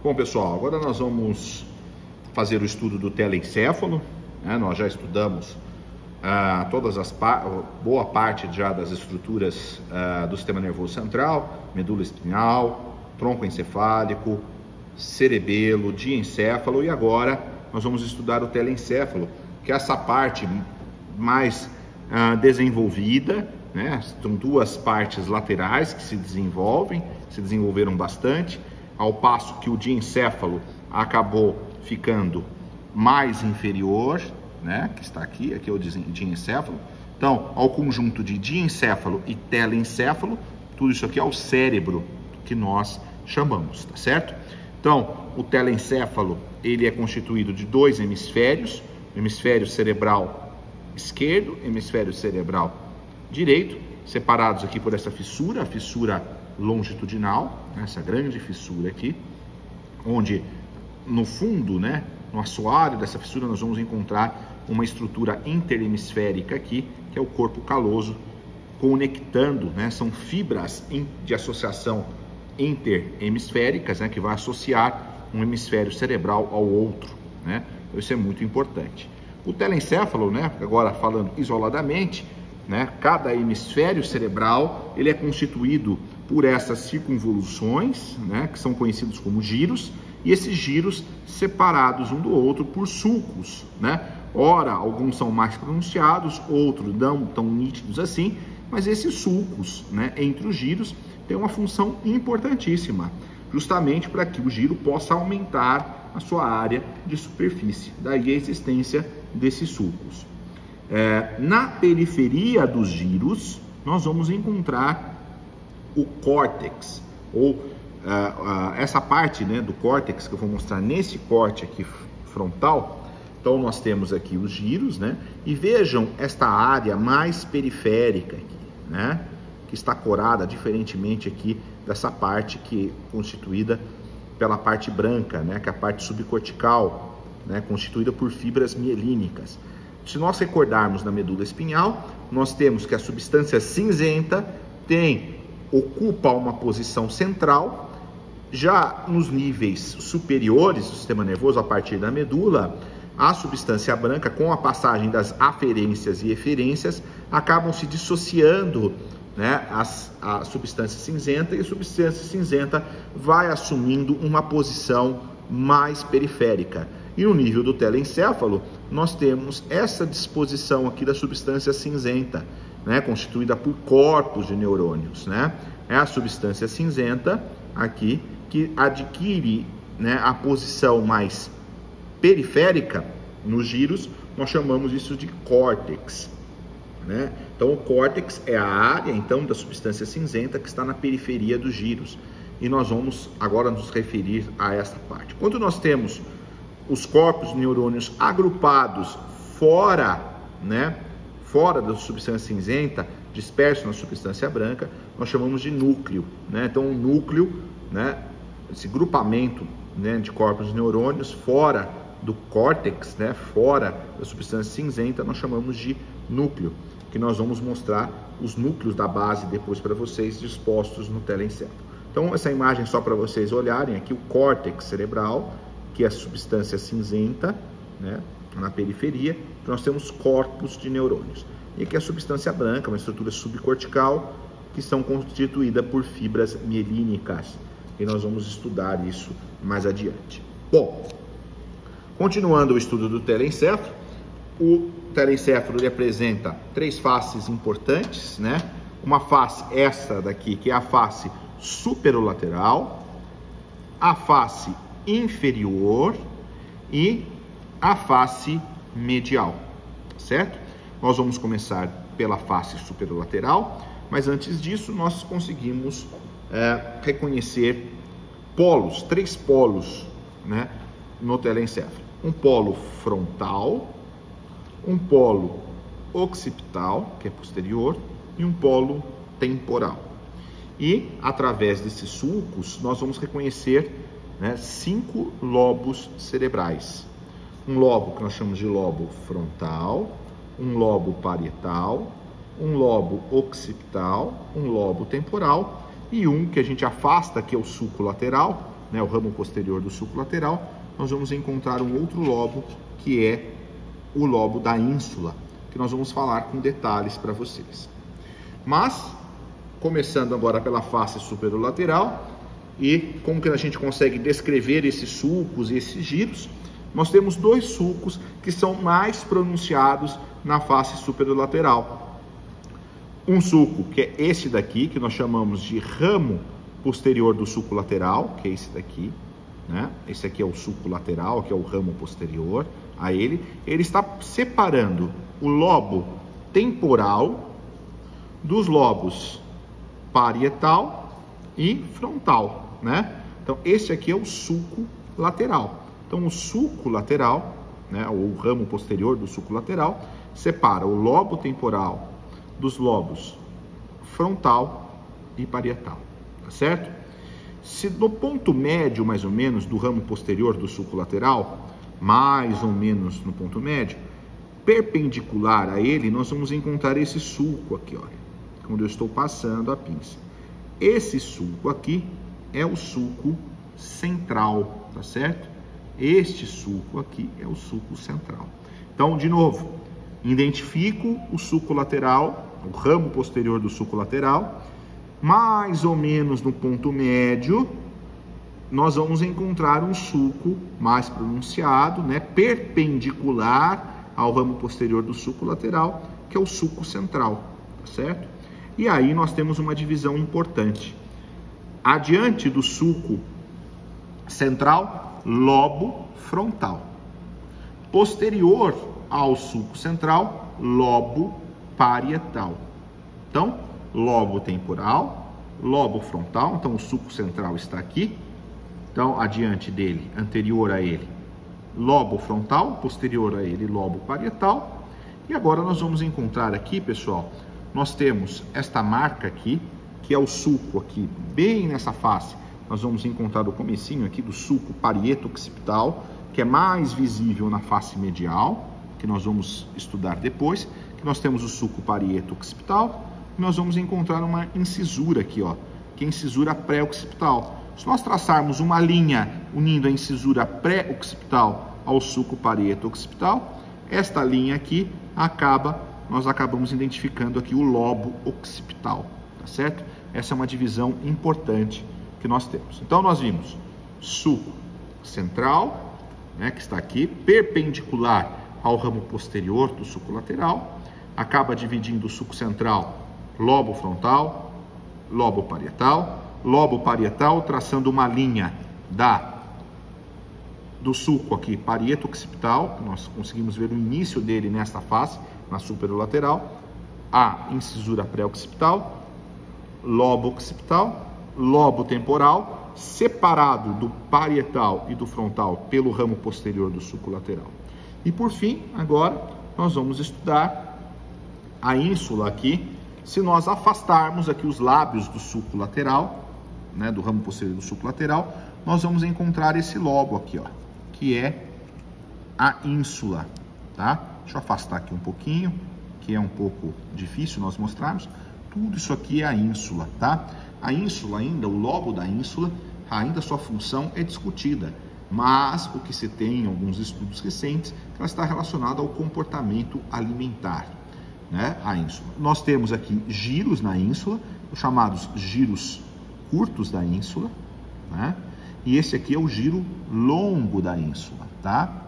Bom, pessoal, agora nós vamos fazer o estudo do telencéfalo, né? Nós já estudamos boa parte já das estruturas do sistema nervoso central, medula espinhal, tronco encefálico, cerebelo, diencéfalo, e agora nós vamos estudar o telencéfalo, que é essa parte mais desenvolvida, né? São duas partes laterais que se desenvolveram bastante, ao passo que o diencéfalo acabou ficando mais inferior, né? Que está aqui é o diencéfalo. Então, ao conjunto de diencéfalo e telencéfalo, tudo isso aqui é o cérebro que nós chamamos, tá certo? Então, o telencéfalo, ele é constituído de dois hemisférios, o hemisfério cerebral esquerdo, hemisfério cerebral direito, separados aqui por essa fissura, a fissura longitudinal, essa grande fissura aqui, onde no fundo, né, no assoalho dessa fissura, nós vamos encontrar uma estrutura interhemisférica aqui, que é o corpo caloso, conectando, né, são fibras de associação interhemisféricas, né, que vai associar um hemisfério cerebral ao outro, né? Então isso é muito importante. O telencéfalo, né, agora falando isoladamente, né, cada hemisfério cerebral ele é constituído por essas circunvoluções, né, que são conhecidos como giros, e esses giros separados um do outro por sulcos, né? Ora, alguns são mais pronunciados, outros não tão nítidos assim, mas esses sulcos, né, entre os giros têm uma função importantíssima, justamente para que o giro possa aumentar a sua área de superfície, daí a existência desses sulcos. Na periferia dos giros, nós vamos encontrar o córtex, ou essa parte, né, do córtex que eu vou mostrar nesse corte aqui frontal. Então nós temos aqui os giros, né, e vejam esta área mais periférica aqui, né, que está corada diferentemente aqui dessa parte que é constituída pela parte branca, né, que é a parte subcortical, né, constituída por fibras mielínicas. Se nós recordarmos na medula espinhal, nós temos que a substância cinzenta ocupa uma posição central. Já nos níveis superiores do sistema nervoso, a partir da medula, a substância branca, com a passagem das aferências e eferências, acabam se dissociando, né, a substância cinzenta, e a substância cinzenta vai assumindo uma posição mais periférica. E no nível do telencéfalo, nós temos essa disposição aqui da substância cinzenta, né, constituída por corpos de neurônios, né? É a substância cinzenta aqui que adquire, né, a posição mais periférica nos giros, nós chamamos isso de córtex, né? Então o córtex é a área então da substância cinzenta que está na periferia dos giros, e nós vamos agora nos referir a essa parte. Quando nós temos os corpos de neurônios agrupados fora, né, fora da substância cinzenta, dispersos na substância branca, nós chamamos de núcleo, né? Então o núcleo, né, esse grupamento, né, de corpos de neurônios fora do córtex, né, fora da substância cinzenta, nós chamamos de núcleo, que nós vamos mostrar os núcleos da base depois para vocês dispostos no telencéfalo. Então essa imagem é só para vocês olharem aqui o córtex cerebral, que é a substância cinzenta, né, na periferia. Nós temos corpos de neurônios. E aqui a substância branca, uma estrutura subcortical, que são constituídas por fibras mielínicas. E nós vamos estudar isso mais adiante. Bom, continuando o estudo do telencéfalo, o telencéfalo ele apresenta três faces importantes, né? Uma face, essa daqui, que é a face superolateral, a face inferior e a face medial, certo? Nós vamos começar pela face superolateral, mas antes disso nós conseguimos reconhecer polos, três polos, né, no telencéfalo. Um polo frontal, um polo occipital, que é posterior, e um polo temporal. E através desses sulcos nós vamos reconhecer, né, 5 lobos cerebrais. Um lobo que nós chamamos de lobo frontal, um lobo parietal, um lobo occipital, um lobo temporal e um que a gente afasta, que é o sulco lateral, né, o ramo posterior do sulco lateral, nós vamos encontrar um outro lobo, que é o lobo da ínsula, que nós vamos falar com detalhes para vocês. Mas, começando agora pela face superolateral, e como que a gente consegue descrever esses sulcos e esses giros, nós temos dois sulcos que são mais pronunciados na face superolateral. Um sulco que é esse daqui, que nós chamamos de ramo posterior do sulco lateral, que é esse daqui, né? Esse aqui é o sulco lateral, que é o ramo posterior a ele. Ele está separando o lobo temporal dos lobos parietal e frontal, né? Então, esse aqui é o sulco lateral. Então, o sulco lateral, né, ou o ramo posterior do sulco lateral, separa o lobo temporal dos lobos frontal e parietal, tá certo? Se no ponto médio, mais ou menos, do ramo posterior do sulco lateral, mais ou menos no ponto médio, perpendicular a ele, nós vamos encontrar esse sulco aqui, olha, quando eu estou passando a pinça. Esse sulco aqui é o sulco central, tá certo? Este sulco aqui é o sulco central. Então, de novo, identifico o sulco lateral, o ramo posterior do sulco lateral, mais ou menos no ponto médio, nós vamos encontrar um sulco mais pronunciado, né, perpendicular ao ramo posterior do sulco lateral, que é o sulco central, tá certo? E aí nós temos uma divisão importante. Adiante do sulco central, lobo frontal. Posterior ao sulco central, lobo parietal. Então, lobo temporal, lobo frontal. Então, o sulco central está aqui. Então, adiante dele, anterior a ele, lobo frontal, posterior a ele, lobo parietal. E agora nós vamos encontrar aqui, pessoal, nós temos esta marca aqui, que é o sulco aqui, bem nessa face. Nós vamos encontrar o comecinho aqui do sulco parieto-occipital, que é mais visível na face medial, que nós vamos estudar depois, que nós temos o sulco parieto-occipital, e nós vamos encontrar uma incisura aqui, ó, que é a incisura pré-occipital. Se nós traçarmos uma linha unindo a incisura pré-occipital ao sulco parieto-occipital, esta linha aqui nós acabamos identificando aqui o lobo occipital, tá certo? Essa é uma divisão importante que nós temos. Então, nós vimos sulco central, né, que está aqui, perpendicular ao ramo posterior do sulco lateral, acaba dividindo o sulco central, lobo frontal, lobo parietal, traçando uma linha do sulco aqui, parieto-occipital, nós conseguimos ver o início dele nesta face, na superolateral, a incisura pré-occipital, lobo occipital, lobo temporal, separado do parietal e do frontal pelo ramo posterior do sulco lateral. E por fim, agora, nós vamos estudar a ínsula aqui. Se nós afastarmos aqui os lábios do sulco lateral, né, do ramo posterior do sulco lateral, nós vamos encontrar esse lobo aqui, ó, que é a ínsula, tá? Deixa eu afastar aqui um pouquinho, que é um pouco difícil nós mostrarmos. Tudo isso aqui é a ínsula, tá? A ínsula ainda, o lobo da ínsula, ainda sua função é discutida, mas o que se tem em alguns estudos recentes, que ela está relacionada ao comportamento alimentar, né? A ínsula. Nós temos aqui giros na ínsula, os chamados giros curtos da ínsula, né? E esse aqui é o giro longo da ínsula, tá?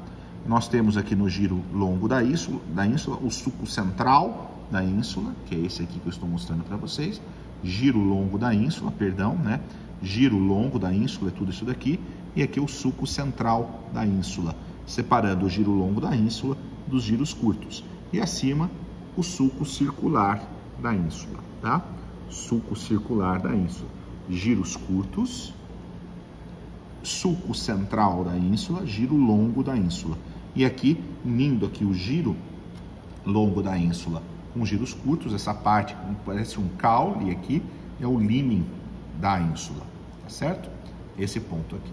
Nós temos aqui no giro longo da ínsula o sulco central da ínsula, que é esse aqui que eu estou mostrando para vocês. Giro longo da ínsula, perdão, né? Giro longo da ínsula é tudo isso daqui. E aqui o sulco central da ínsula, separando o giro longo da ínsula dos giros curtos. E acima, o sulco circular da ínsula, tá? Sulco circular da ínsula. Giros curtos, sulco central da ínsula, giro longo da ínsula. E aqui, unindo aqui o giro longo da ínsula com giros curtos, essa parte que parece um caule aqui, é o límen da ínsula, tá certo? Esse ponto aqui.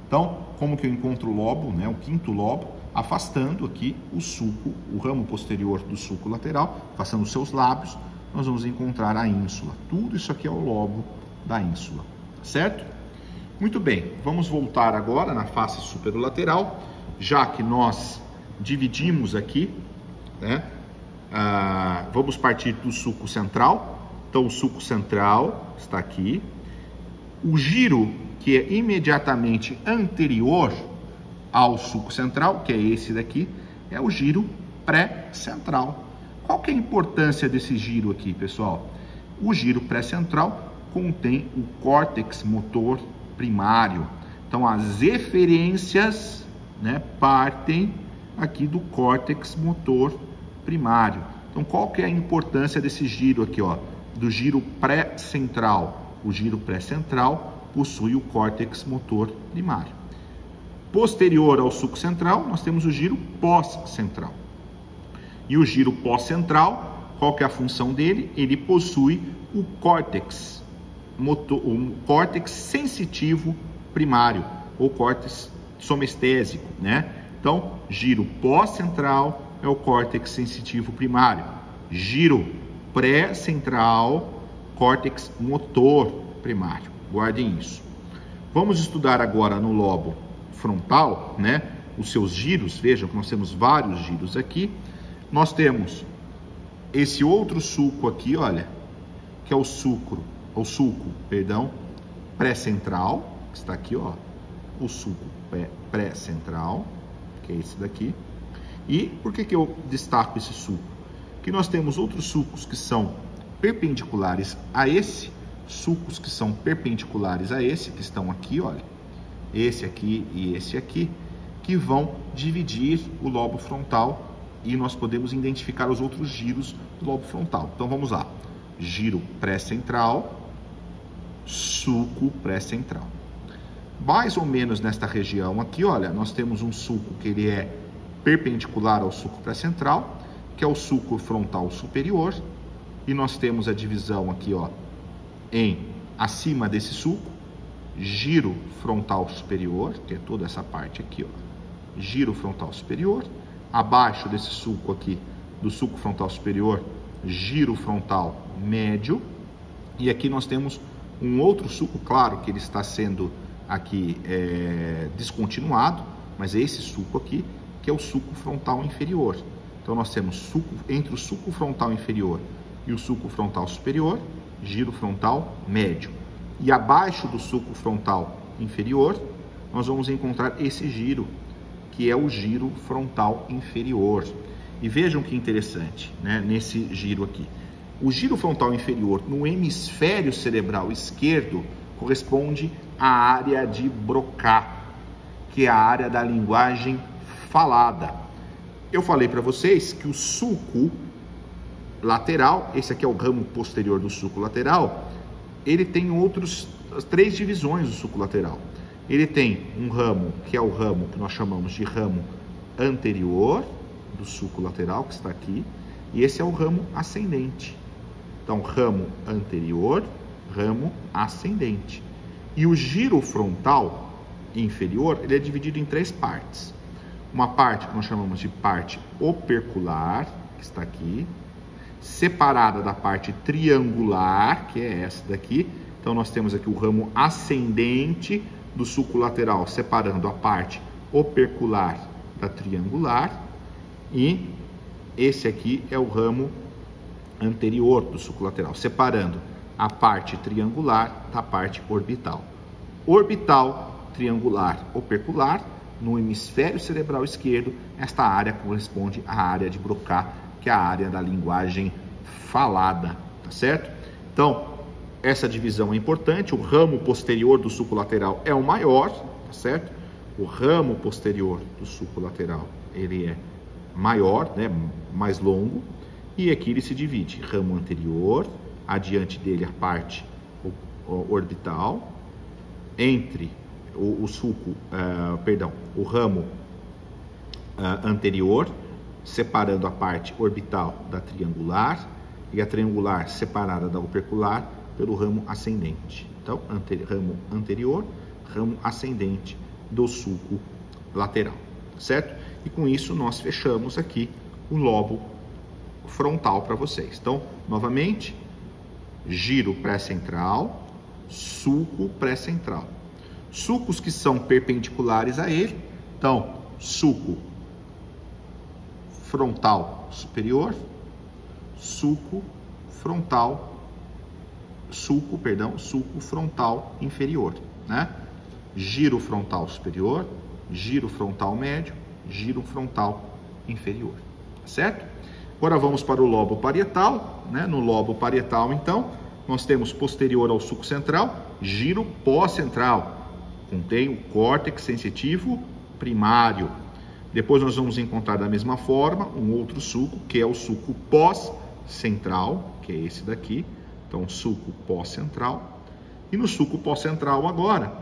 Então, como que eu encontro o lobo, né, o quinto lobo, afastando aqui o sulco, o ramo posterior do sulco lateral, afastando os seus lábios, nós vamos encontrar a ínsula. Tudo isso aqui é o lobo da ínsula, tá certo? Muito bem, vamos voltar agora na face superolateral, já que nós dividimos aqui, né? Vamos partir do sulco central. Então, o sulco central está aqui. O giro que é imediatamente anterior ao sulco central, que é esse daqui, é o giro pré-central. Qual que é a importância desse giro aqui, pessoal? O giro pré-central contém o córtex motor primário. Então, as eferências, né, partem aqui do córtex motor primário. Então, qual que é a importância desse giro aqui, ó? Do giro pré-central. O giro pré-central possui o córtex motor primário. Posterior ao sulco central, nós temos o giro pós-central. E o giro pós-central, qual que é a função dele? Ele possui o córtex motor, o córtex sensitivo primário, ou córtex somestésico, né? Então, giro pós-central é o córtex sensitivo primário. Giro pré-central, córtex motor primário. Guardem isso. Vamos estudar agora no lobo frontal, né? Os seus giros. Vejam que nós temos vários giros aqui. Nós temos esse outro sulco aqui, olha, que é o sulco pré-central, que está aqui, ó, o sulco pré-central, que é esse daqui. E por que eu destaco esse sulco? Que nós temos outros sulcos que são perpendiculares a esse, sulcos que são perpendiculares a esse, que estão aqui, olha, esse aqui e esse aqui, que vão dividir o lobo frontal, e nós podemos identificar os outros giros do lobo frontal. Então vamos lá. Giro pré-central, sulco pré-central. Mais ou menos nesta região aqui, olha, nós temos um sulco que ele é perpendicular ao sulco pré-central, que é o sulco frontal superior, e nós temos a divisão aqui, ó, em acima desse sulco, giro frontal superior, que é toda essa parte aqui, ó, giro frontal superior, abaixo desse sulco aqui, do sulco frontal superior, giro frontal médio, e aqui nós temos um outro sulco, claro que ele está sendo aqui descontinuado, mas é esse sulco aqui, que é o sulco frontal inferior. Então nós temos sulco, entre o sulco frontal inferior e o sulco frontal superior, giro frontal médio. E abaixo do sulco frontal inferior, nós vamos encontrar esse giro, que é o giro frontal inferior. E vejam que interessante, né, nesse giro aqui. O giro frontal inferior no hemisfério cerebral esquerdo corresponde à área de Broca, que é a área da linguagem falada. Eu falei para vocês que o sulco lateral, esse aqui é o ramo posterior do sulco lateral, ele tem três divisões do sulco lateral. Ele tem um ramo, que é o ramo que nós chamamos de ramo anterior do sulco lateral, que está aqui, e esse é o ramo ascendente. Então, ramo anterior, ramo ascendente. E o giro frontal inferior, ele é dividido em três partes. Uma parte que nós chamamos de parte opercular, que está aqui, separada da parte triangular, que é essa daqui. Então, nós temos aqui o ramo ascendente do sulco lateral, separando a parte opercular da triangular, e esse aqui é o ramo anterior do sulco lateral, separando a parte triangular da parte orbital. Orbital, triangular, opercular, no hemisfério cerebral esquerdo, esta área corresponde à área de Broca, que é a área da linguagem falada, tá certo? Então, essa divisão é importante. O ramo posterior do sulco lateral é o maior, tá certo? O ramo posterior do sulco lateral, ele é maior, né, mais longo, e aqui ele se divide, ramo anterior, adiante dele a parte orbital, entre o ramo anterior, separando a parte orbital da triangular, e a triangular separada da opercular pelo ramo ascendente. Então, ramo anterior, ramo ascendente do sulco lateral, certo? E com isso nós fechamos aqui o lobo frontal para vocês. Então, novamente, giro pré-central, sulco pré-central. Sulcos que são perpendiculares a ele, então, sulco frontal superior, sulco frontal inferior, né? Giro frontal superior, giro frontal médio, giro frontal inferior, certo? Agora vamos para o lobo parietal, né? No lobo parietal, então, nós temos posterior ao sulco central, giro pós-central, contém o córtex sensitivo primário. Depois nós vamos encontrar da mesma forma um outro sulco, que é o sulco pós-central, que é esse daqui. Então, sulco pós-central. E no sulco pós-central agora,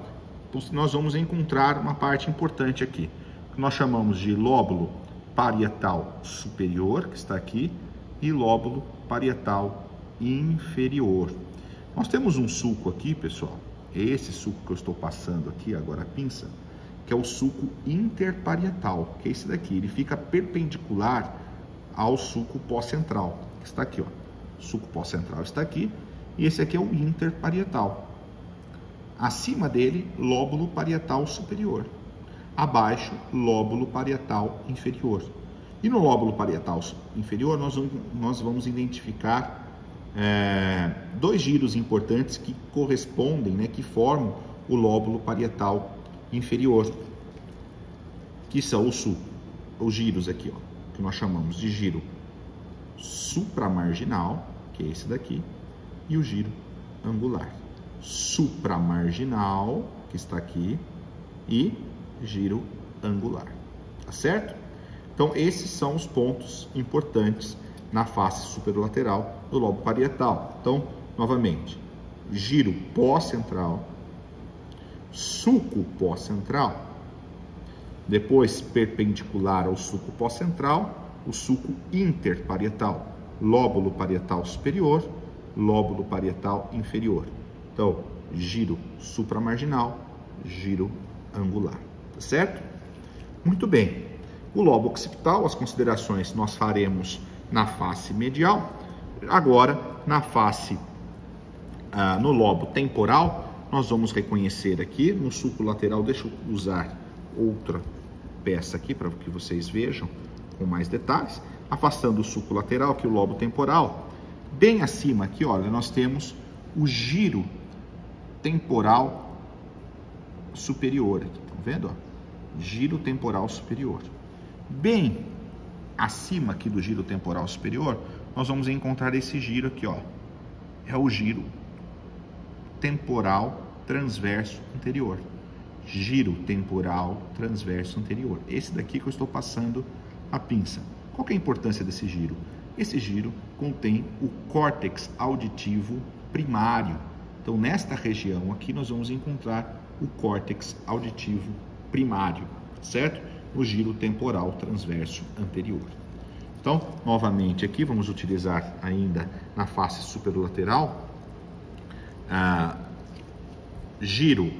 nós vamos encontrar uma parte importante aqui, que nós chamamos de lóbulo parietal superior, que está aqui, e lóbulo parietal inferior. Nós temos um sulco aqui, pessoal, é esse sulco que eu estou passando aqui, agora a pinça, que é o sulco interparietal, que é esse daqui. Ele fica perpendicular ao sulco pós-central, que está aqui, ó. O sulco pós-central está aqui, e esse aqui é o interparietal. Acima dele, lóbulo parietal superior. Abaixo, lóbulo parietal inferior. E no lóbulo parietal inferior, nós vamos identificar dois giros importantes que correspondem, né, que formam o lóbulo parietal inferior, que são os giros aqui, ó, que nós chamamos de giro supramarginal, que é esse daqui, e o giro angular. Supramarginal, que está aqui, e giro angular, tá certo? Então, esses são os pontos importantes na face superolateral do lobo parietal. Então, novamente, giro pós-central, sulco pós-central, depois perpendicular ao sulco pós-central, o sulco interparietal, lóbulo parietal superior, lóbulo parietal inferior. Então, giro supramarginal, giro angular, tá certo? Muito bem. O lobo occipital, as considerações nós faremos na face medial. Agora, na face, no lobo temporal, nós vamos reconhecer aqui no sulco lateral. Deixa eu usar outra peça aqui para que vocês vejam com mais detalhes. Afastando o sulco lateral, aqui o lobo temporal, bem acima aqui, olha, nós temos o giro temporal superior, aqui, estão vendo? Ó? Giro temporal superior. Bem acima aqui do giro temporal superior, nós vamos encontrar esse giro aqui, ó. É o giro temporal transverso anterior. Giro temporal transverso anterior. Esse daqui que eu estou passando a pinça. Qual que é a importância desse giro? Esse giro contém o córtex auditivo primário. Então, nesta região aqui, nós vamos encontrar o córtex auditivo primário, certo? O giro temporal transverso anterior. Então, novamente aqui, vamos utilizar ainda na face superolateral, giro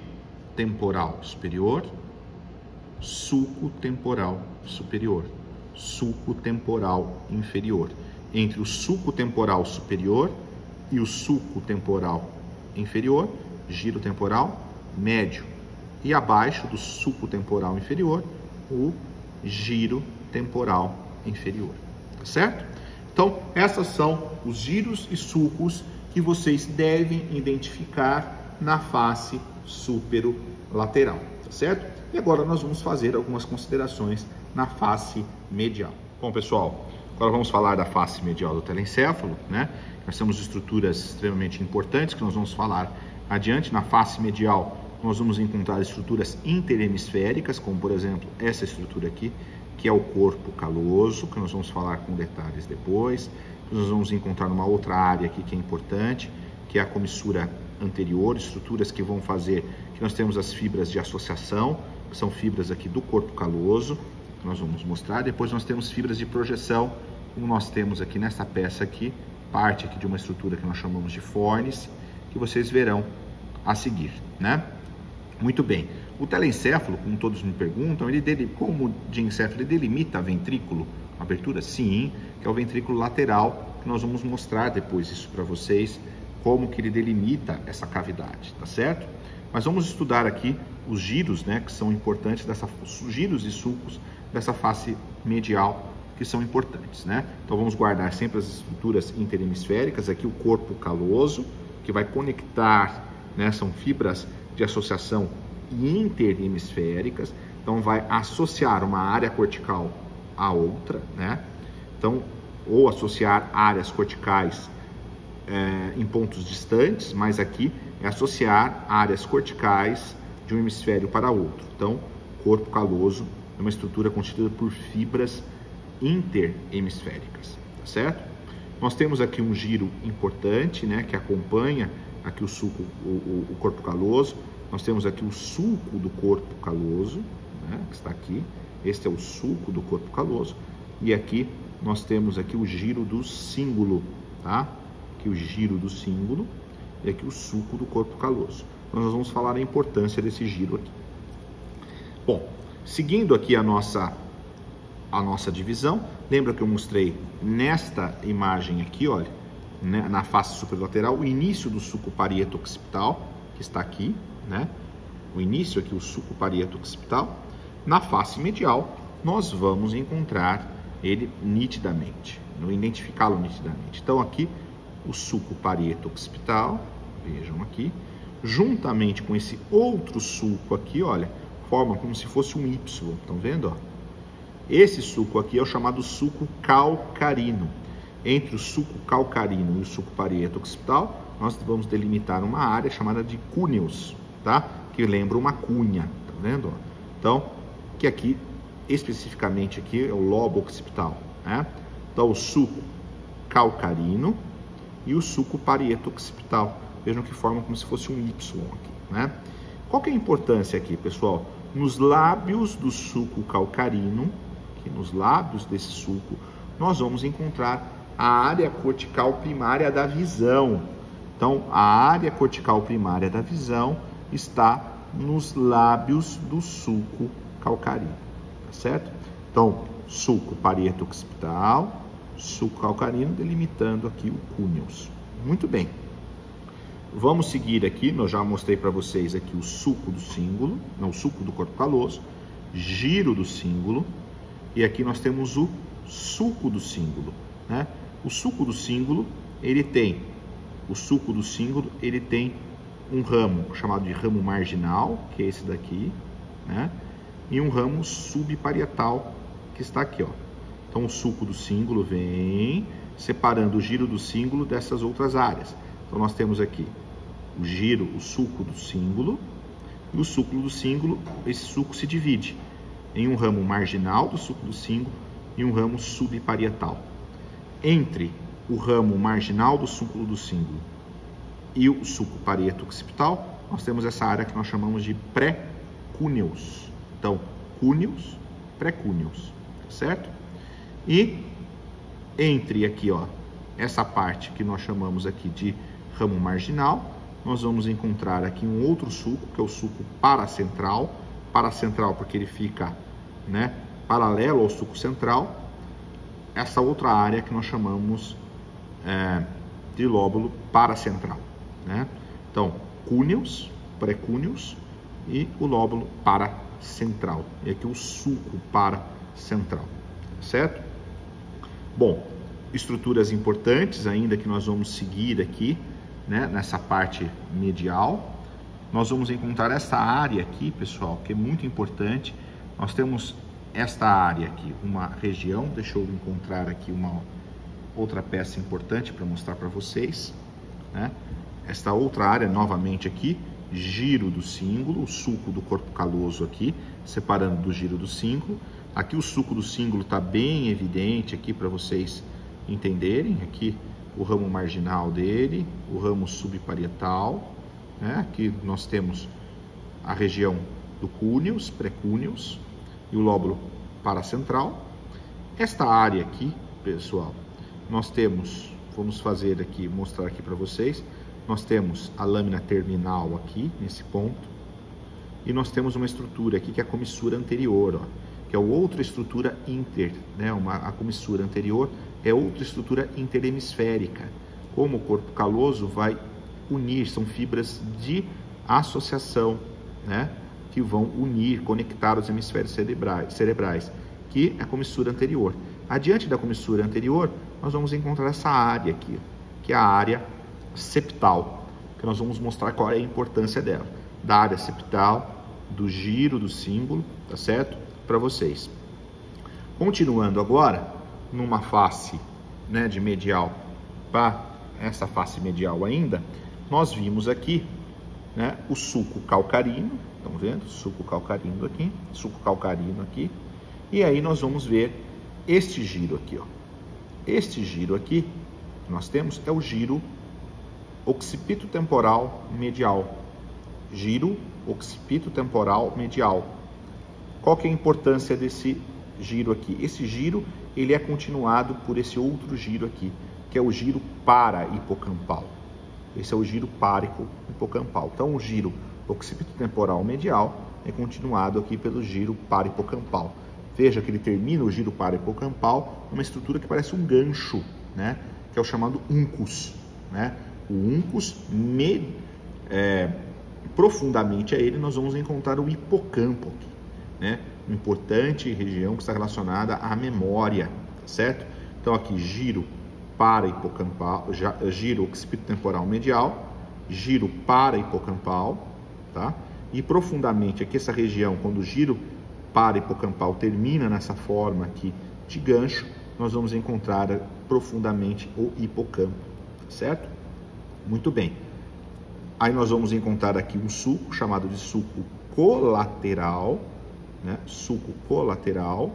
temporal superior, sulco temporal superior, sulco temporal inferior. Entre o sulco temporal superior e o sulco temporal inferior, giro temporal médio. E abaixo do sulco temporal inferior, o giro temporal inferior, tá certo? Então, esses são os giros e sulcos que vocês devem identificar na face superolateral, tá certo? E agora nós vamos fazer algumas considerações na face medial. Bom, pessoal, agora vamos falar da face medial do telencéfalo, né? Nós temos estruturas extremamente importantes que nós vamos falar adiante. Na face medial, nós vamos encontrar estruturas interhemisféricas, como por exemplo essa estrutura aqui, que é o corpo caloso, que nós vamos falar com detalhes depois. Nós vamos encontrar uma outra área aqui que é importante, que é a comissura anterior, estruturas que vão fazer que nós temos as fibras de associação, que são fibras aqui do corpo caloso, que nós vamos mostrar. Depois nós temos fibras de projeção, como nós temos aqui nessa peça aqui, parte aqui de uma estrutura que nós chamamos de fórnice, que vocês verão a seguir, né? Muito bem. O telencéfalo, como todos me perguntam, como o diencéfalo, ele delimita ventrículo, abertura? Sim, que é o ventrículo lateral, que nós vamos mostrar depois isso para vocês como que ele delimita essa cavidade, tá certo? Mas vamos estudar aqui os giros, né, que são importantes, os giros e sulcos dessa face medial, que são importantes, né? Então vamos guardar sempre as estruturas interhemisféricas, aqui o corpo caloso, que vai conectar, né, são fibras de associação interhemisféricas, então vai associar uma área cortical a outra, né? Então, ou associar áreas corticais em pontos distantes, mas aqui é associar áreas corticais de um hemisfério para outro. Então, corpo caloso é uma estrutura constituída por fibras interhemisféricas, tá certo? Nós temos aqui um giro importante, né, que acompanha aqui o sulco, o corpo caloso. Nós temos aqui o sulco do corpo caloso, né, que está aqui. Este é o sulco do corpo caloso. E aqui nós temos aqui o giro do cíngulo, tá? Aqui o giro do cíngulo e aqui o sulco do corpo caloso. Nós vamos falar a importância desse giro aqui. Bom, seguindo aqui a nossa divisão, lembra que eu mostrei nesta imagem aqui, olha, né, na face superlateral, o início do sulco parieto occipital, que está aqui, né? O início aqui, o sulco parieto occipital. Na face medial, nós vamos encontrar ele nitidamente, identificá-lo nitidamente. Então aqui, o sulco parieto occipital, vejam aqui, juntamente com esse outro sulco aqui, olha, forma como se fosse um Y, estão vendo, ó? Esse sulco aqui é o chamado sulco calcarino. Entre o sulco calcarino e o sulco parieto occipital, nós vamos delimitar uma área chamada de cúneus, tá? Que lembra uma cunha, tá vendo? Então, que aqui, especificamente aqui, é o lobo occipital, né? Então, o sulco calcarino e o sulco parieto occipital. Vejam que formam como se fosse um Y aqui, né? Qual que é a importância aqui, pessoal? Nos lábios do sulco calcarino, nos lábios desse sulco, nós vamos encontrar a área cortical primária da visão. Então, a área cortical primária da visão está nos lábios do sulco calcarino, tá certo? Então, sulco parieto occipital, sulco calcarino, delimitando aqui o cúneus. Muito bem. Vamos seguir aqui, eu já mostrei para vocês aqui o sulco do cíngulo, não, o sulco do corpo caloso, giro do cíngulo, e aqui nós temos o sulco do cíngulo, né? O sulco do cíngulo, ele tem um ramo chamado de ramo marginal, que é esse daqui, né? E um ramo subparietal, que está aqui, ó. Então o sulco do cíngulo vem separando o giro do cíngulo dessas outras áreas. Então nós temos aqui o sulco do cíngulo, e o sulco do cíngulo, esse sulco se divide em um ramo marginal do sulco do cíngulo e um ramo subparietal. Entre o ramo marginal do sulco do cíngulo e o sulco parieto occipital, nós temos essa área que nós chamamos de pré-cúneus. Então, cúneus, pré-cúneus, certo? E entre aqui, ó, essa parte que nós chamamos aqui de ramo marginal, nós vamos encontrar aqui um outro sulco, que é o sulco paracentral. Paracentral porque ele fica, né, paralelo ao sulco central. Essa outra área que nós chamamos de lóbulo paracentral, né? Então, cúneus, pré-cúneus e o lóbulo paracentral. E aqui o sulco paracentral, certo? Bom, estruturas importantes ainda que nós vamos seguir aqui, né, nessa parte medial. Nós vamos encontrar essa área aqui, pessoal, que é muito importante. Nós temos esta área aqui, uma região, deixa eu encontrar aqui uma outra peça importante para mostrar para vocês, né? Esta outra área, novamente aqui, giro do cíngulo, o sulco do corpo caloso aqui, separando do giro do cíngulo. Aqui o sulco do cíngulo está bem evidente aqui para vocês entenderem. Aqui o ramo marginal dele, o ramo subparietal, né? Aqui nós temos a região do cúneus, pré-cúneus, e o lóbulo paracentral. Esta área aqui, pessoal, nós temos, vamos fazer aqui, mostrar aqui para vocês, nós temos a lâmina terminal aqui, nesse ponto, e nós temos uma estrutura aqui que é a comissura anterior, ó, que é outra estrutura né? A comissura anterior é outra estrutura interhemisférica. Como o corpo caloso vai unir, são fibras de associação, né? Que vão unir, conectar os hemisférios cerebrais, que é a comissura anterior. Adiante da comissura anterior, nós vamos encontrar essa área aqui, que é a área septal, que nós vamos mostrar qual é a importância dela, da área septal, do giro do símbolo, tá certo? Para vocês. Continuando agora, numa face, né, de medial para essa face medial ainda, nós vimos aqui, né, o sulco calcarino, estão vendo? Sulco calcarino aqui, e aí nós vamos ver este giro aqui, ó. Este giro aqui que nós temos é o giro occipito-temporal medial. Giro occipito-temporal medial. Qual que é a importância desse giro aqui? Esse giro, ele é continuado por esse outro giro aqui, que é o giro para-hipocampal. Esse é o giro para-hipocampal. Então, o giro occipito-temporal medial é continuado aqui pelo giro para-hipocampal. Veja que ele termina o giro para-hipocampal numa estrutura que parece um gancho, né? Que é o chamado uncus, né? O uncus, profundamente a ele, nós vamos encontrar o hipocampo aqui, né? Uma importante região que está relacionada à memória, certo? Então, aqui, giro para-hipocampal, giro occipito-temporal medial, giro para-hipocampal, tá? E profundamente aqui, essa região, quando o giro para-hipocampal termina nessa forma aqui de gancho, nós vamos encontrar profundamente o hipocampo, certo? Muito bem. Aí nós vamos encontrar aqui um sulco chamado de sulco colateral, né? Sulco colateral,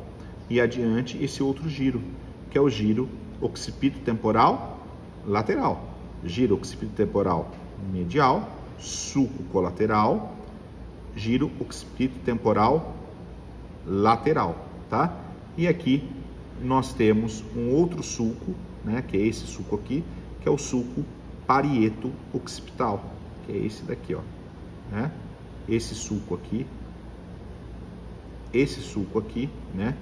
e adiante esse outro giro, que é o giro occipito-temporal lateral. Giro occipito-temporal medial, sulco colateral, giro occipito-temporal lateral, tá? E aqui nós temos um outro sulco, né, que é esse sulco aqui, que é o sulco parieto-occipital, que é esse daqui, ó, né? Esse sulco aqui, né,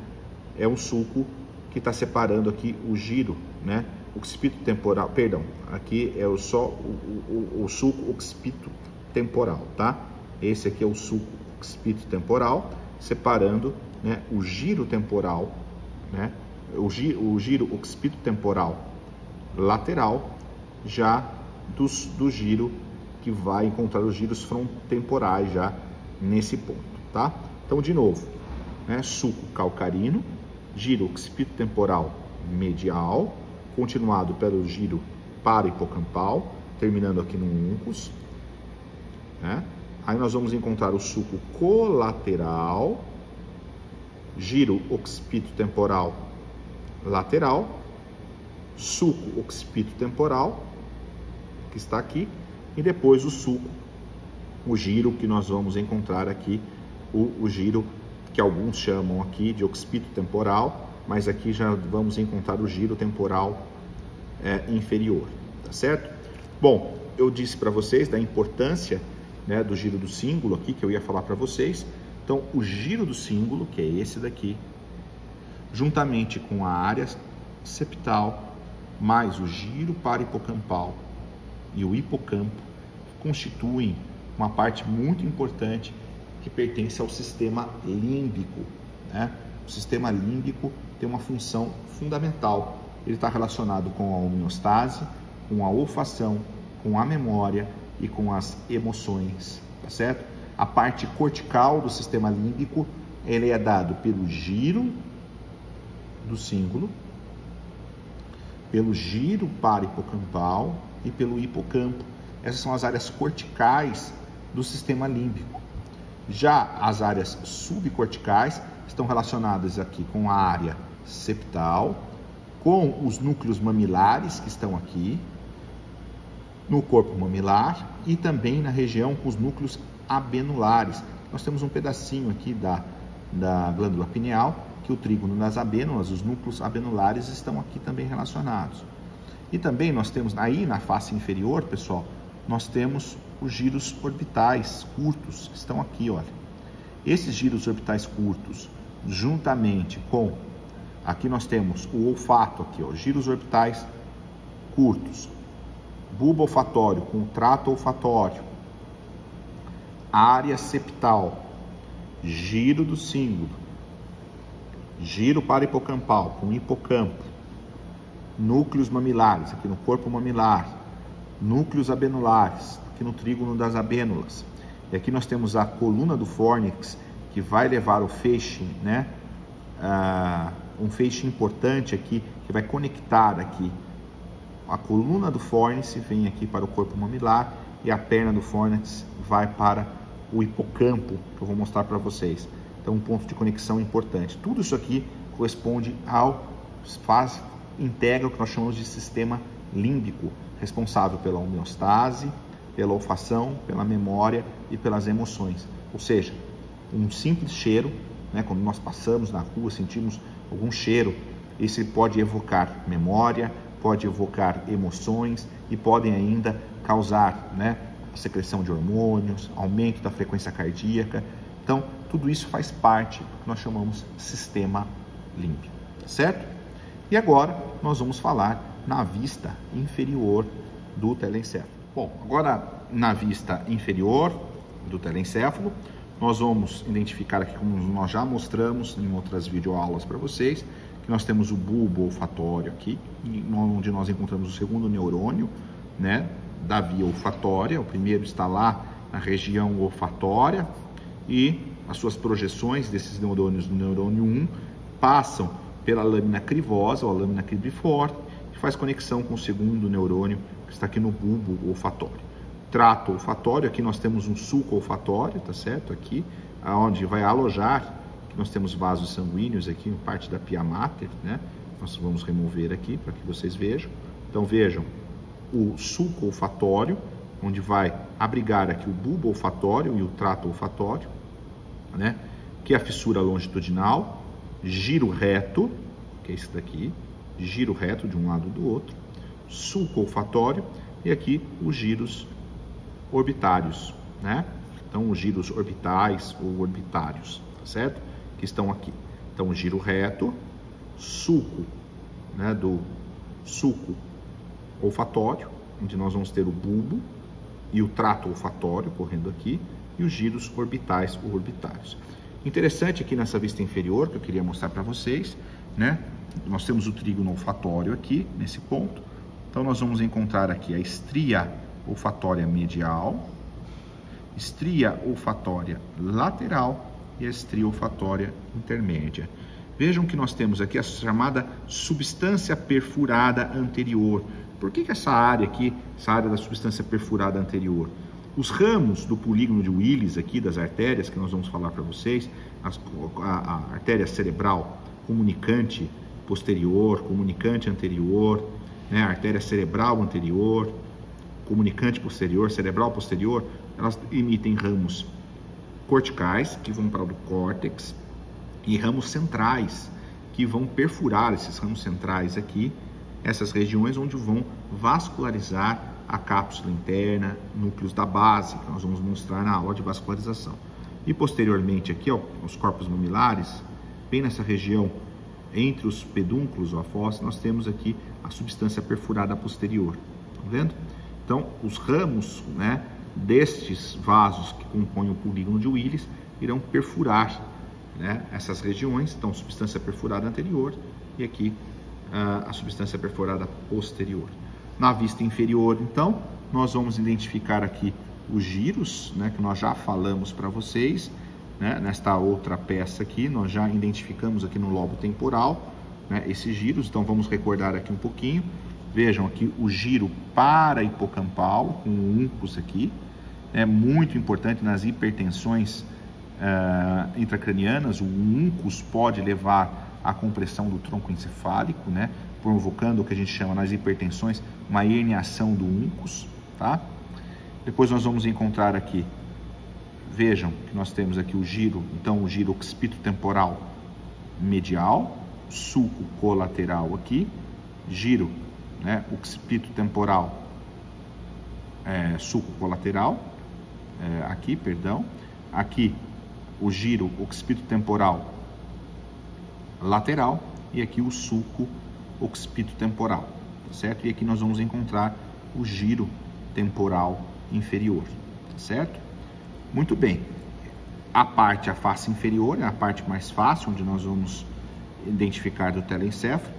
é um sulco que está separando aqui o giro, né, occipito-temporal, perdão, aqui é só o sulco occipito-temporal, tá? Esse aqui é o sulco occipito-temporal, separando, né, o giro temporal, né, o giro occipito-temporal lateral, já do giro que vai encontrar os giros frontotemporais já nesse ponto, tá? Então, de novo, né, sulco calcarino, giro occipito-temporal medial, continuado pelo giro para-hipocampal, terminando aqui no uncus, né? Aí nós vamos encontrar o sulco colateral, giro occipito-temporal lateral, sulco occipito-temporal, que está aqui, e depois o sulco, o giro que nós vamos encontrar aqui, o giro que alguns chamam aqui de occipito-temporal, mas aqui já vamos encontrar o giro temporal inferior, tá certo? Bom, eu disse para vocês da importância, né, do giro do símbolo aqui, que eu ia falar para vocês. Então, o giro do símbolo, que é esse daqui, juntamente com a área septal, mais o giro para-hipocampal e o hipocampo, constituem uma parte muito importante que pertence ao sistema límbico, né? O sistema límbico tem uma função fundamental. Ele está relacionado com a homeostase, com a olfação, com a memória e com as emoções, tá certo? A parte cortical do sistema límbico, ele é dado pelo giro do símbolo, pelo giro para-hipocampal e pelo hipocampo. Essas são as áreas corticais do sistema límbico. Já as áreas subcorticais estão relacionadas aqui com a área septal, com os núcleos mamilares que estão aqui no corpo mamilar e também na região com os núcleos abenulares. Nós temos um pedacinho aqui da glândula pineal, que o trígono das abênulas, os núcleos abenulares estão aqui também relacionados. E também nós temos aí na face inferior, pessoal, nós temos os giros orbitais curtos, que estão aqui, olha. Esses giros orbitais curtos, juntamente com, aqui nós temos o olfato aqui, ó, giros orbitais curtos, bulbo olfatório com o trato olfatório, área septal, giro do cíngulo, giro para hipocampal com hipocampo, núcleos mamilares aqui no corpo mamilar, núcleos abenulares aqui no trígono das abênulas. E aqui nós temos a coluna do fórnix, que vai levar o feixe, né? Um feixe importante aqui, que vai conectar aqui. A coluna do fórnix vem aqui para o corpo mamilar e a perna do fórnix vai para o hipocampo, que eu vou mostrar para vocês. Então, um ponto de conexão importante. Tudo isso aqui corresponde integra o que nós chamamos de sistema límbico, responsável pela homeostase, pela olfação, pela memória e pelas emoções. Ou seja, um simples cheiro, né, quando nós passamos na rua, sentimos algum cheiro, esse pode evocar memória, pode evocar emoções e podem ainda causar, né, a secreção de hormônios, aumento da frequência cardíaca. Então, tudo isso faz parte do que nós chamamos sistema límbico, certo? E agora nós vamos falar na vista inferior do telencéfalo. Bom, agora na vista inferior do telencéfalo, nós vamos identificar aqui, como nós já mostramos em outras videoaulas para vocês, que nós temos o bulbo olfatório aqui, onde nós encontramos o segundo neurônio, né, da via olfatória. O primeiro está lá na região olfatória e as suas projeções desses neurônios do neurônio 1 passam pela lâmina crivosa ou a lâmina cribriforme e faz conexão com o segundo neurônio que está aqui no bulbo olfatório. Trato olfatório, aqui nós temos um sulco olfatório, tá certo? Aqui, onde vai alojar, aqui nós temos vasos sanguíneos aqui, parte da pia mater, né? Nós vamos remover aqui para que vocês vejam. Então vejam, o sulco olfatório, onde vai abrigar aqui o bulbo olfatório e o trato olfatório, né? Que é a fissura longitudinal, giro reto, que é esse daqui, giro reto de um lado do outro, sulco olfatório e aqui os giros orbitários, né? Então, os giros orbitais ou orbitários, tá certo? Que estão aqui. Então, o giro reto, sulco, né, do sulco olfatório, onde nós vamos ter o bulbo e o trato olfatório correndo aqui, e os giros orbitais ou orbitários. Interessante aqui nessa vista inferior, que eu queria mostrar para vocês, né? Nós temos o trígono olfatório aqui, nesse ponto. Então, nós vamos encontrar aqui a estria olfatória medial, estria olfatória lateral e a estria olfatória intermédia. Vejam que nós temos aqui a chamada substância perfurada anterior. Por que essa área aqui, essa área da substância perfurada anterior? Os ramos do polígono de Willis aqui, das artérias, que nós vamos falar para vocês, a artéria cerebral comunicante posterior, comunicante anterior, né, a artéria cerebral anterior, comunicante posterior, cerebral posterior, elas emitem ramos corticais, que vão para o córtex, e ramos centrais, que vão perfurar esses ramos centrais aqui, essas regiões onde vão vascularizar a cápsula interna, núcleos da base, que nós vamos mostrar na aula de vascularização. E posteriormente aqui, ó, os corpos mamilares, bem nessa região entre os pedúnculos ou a fossa, nós temos aqui a substância perfurada posterior, tá vendo? Então, os ramos, né, destes vasos que compõem o polígono de Willis irão perfurar, né, essas regiões. Então, substância perfurada anterior e aqui a substância perfurada posterior. Na vista inferior, então, nós vamos identificar aqui os giros, né, que nós já falamos para vocês, né, nesta outra peça aqui, nós já identificamos aqui no lobo temporal, né, esses giros. Então, vamos recordar aqui um pouquinho. Vejam aqui o giro para hipocampal, com o uncus aqui, é muito importante nas hipertensões intracranianas. O uncus pode levar à compressão do tronco encefálico, né, provocando o que a gente chama nas hipertensões uma herniação do uncus, tá? Depois nós vamos encontrar aqui, vejam que nós temos aqui o giro, então o giro occipito-temporal medial, sulco colateral aqui, giro, né, occipito-temporal, sulco colateral, aqui, perdão, aqui o giro occipito-temporal lateral e aqui o sulco occipito-temporal, tá certo? E aqui nós vamos encontrar o giro temporal inferior, certo? Muito bem. A face inferior é a parte mais fácil, onde nós vamos identificar do telencéfalo.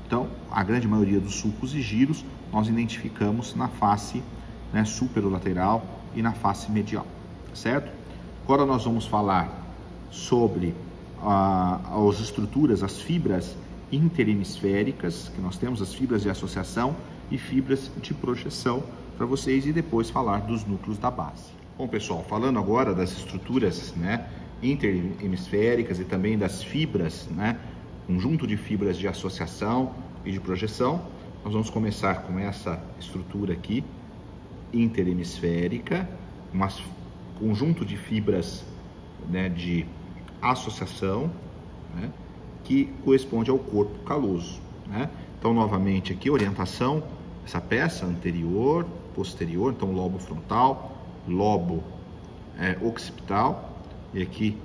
Então, a grande maioria dos sulcos e giros nós identificamos na face, né, superolateral e na face medial, certo? Agora nós vamos falar sobre as estruturas, as fibras interhemisféricas, que nós temos as fibras de associação e fibras de projeção para vocês, e depois falar dos núcleos da base. Bom, pessoal, falando agora das estruturas, né, interhemisféricas e também das fibras, né, conjunto de fibras de associação e de projeção, nós vamos começar com essa estrutura aqui, interhemisférica, um conjunto de fibras, né, de associação, né, que corresponde ao corpo caloso, né? Então, novamente aqui, orientação, essa peça anterior, posterior, então lobo frontal, lobo occipital, e aqui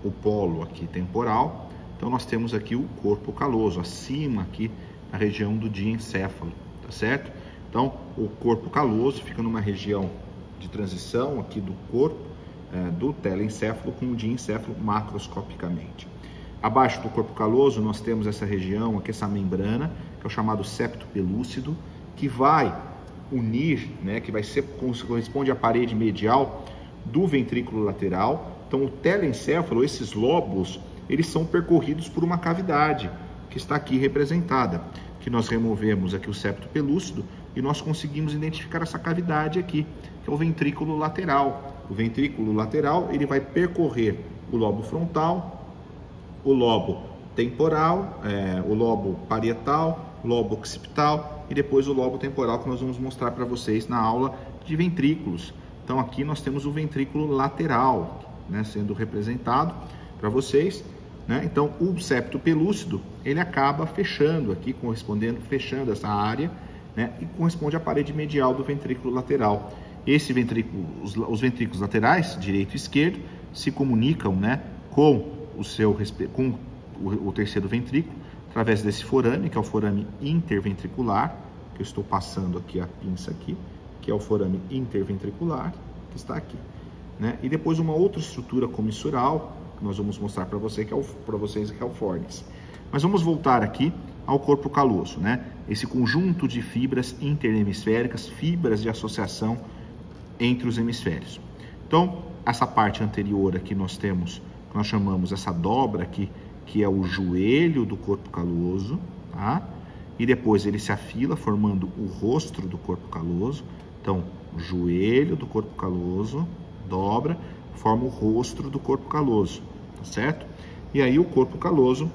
o polo aqui temporal. Então nós temos aqui o corpo caloso, acima aqui a região do diencéfalo, tá certo? Então o corpo caloso fica numa região de transição aqui do corpo, do telencéfalo com o diencéfalo macroscopicamente. Abaixo do corpo caloso nós temos essa região aqui, essa membrana, que é o chamado septo pelúcido, que vai unir, né, que corresponde à parede medial do ventrículo lateral. Então o telencéfalo, esses lóbulos, eles são percorridos por uma cavidade que está aqui representada, que nós removemos aqui o septo pelúcido e nós conseguimos identificar essa cavidade aqui, que é o ventrículo lateral. O ventrículo lateral, ele vai percorrer o lobo frontal, o lobo temporal, o lobo parietal, lobo occipital e depois o lobo temporal, que nós vamos mostrar para vocês na aula de ventrículos. Então aqui nós temos o ventrículo lateral, né, sendo representado para vocês, né? Então o septo pelúcido, ele acaba fechando aqui, fechando essa área, né, e corresponde à parede medial do ventrículo lateral. Esse ventrículo, os ventrículos laterais, direito e esquerdo, se comunicam, né, com o terceiro ventrículo, através desse forame, que é o forame interventricular, que eu estou passando aqui a pinça aqui, que é o forame interventricular, que está aqui, né? E depois uma outra estrutura comissural, que nós vamos mostrar para vocês, que é o fórnix. Mas vamos voltar aqui ao corpo caloso, né? Esse conjunto de fibras interhemisféricas, fibras de associação entre os hemisférios. Então, essa parte anterior aqui nós temos, nós chamamos essa dobra aqui, que é o joelho do corpo caloso, tá? E depois ele se afila, formando o rostro do corpo caloso. Então, joelho do corpo caloso, dobra, forma o rostro do corpo caloso, tá certo? E aí o corpo caloso,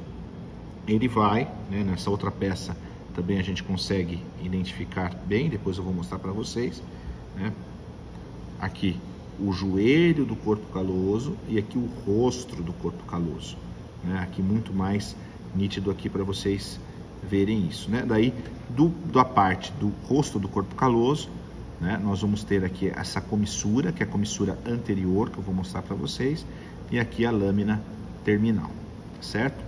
ele vai, né, nessa outra peça também a gente consegue identificar bem, depois eu vou mostrar para vocês, né? Aqui o joelho do corpo caloso e aqui o rosto do corpo caloso, né? Aqui muito mais nítido aqui para vocês verem isso, né? Daí da parte do rosto do corpo caloso, né, nós vamos ter aqui essa comissura, que é a comissura anterior, que eu vou mostrar para vocês, e aqui a lâmina terminal, certo?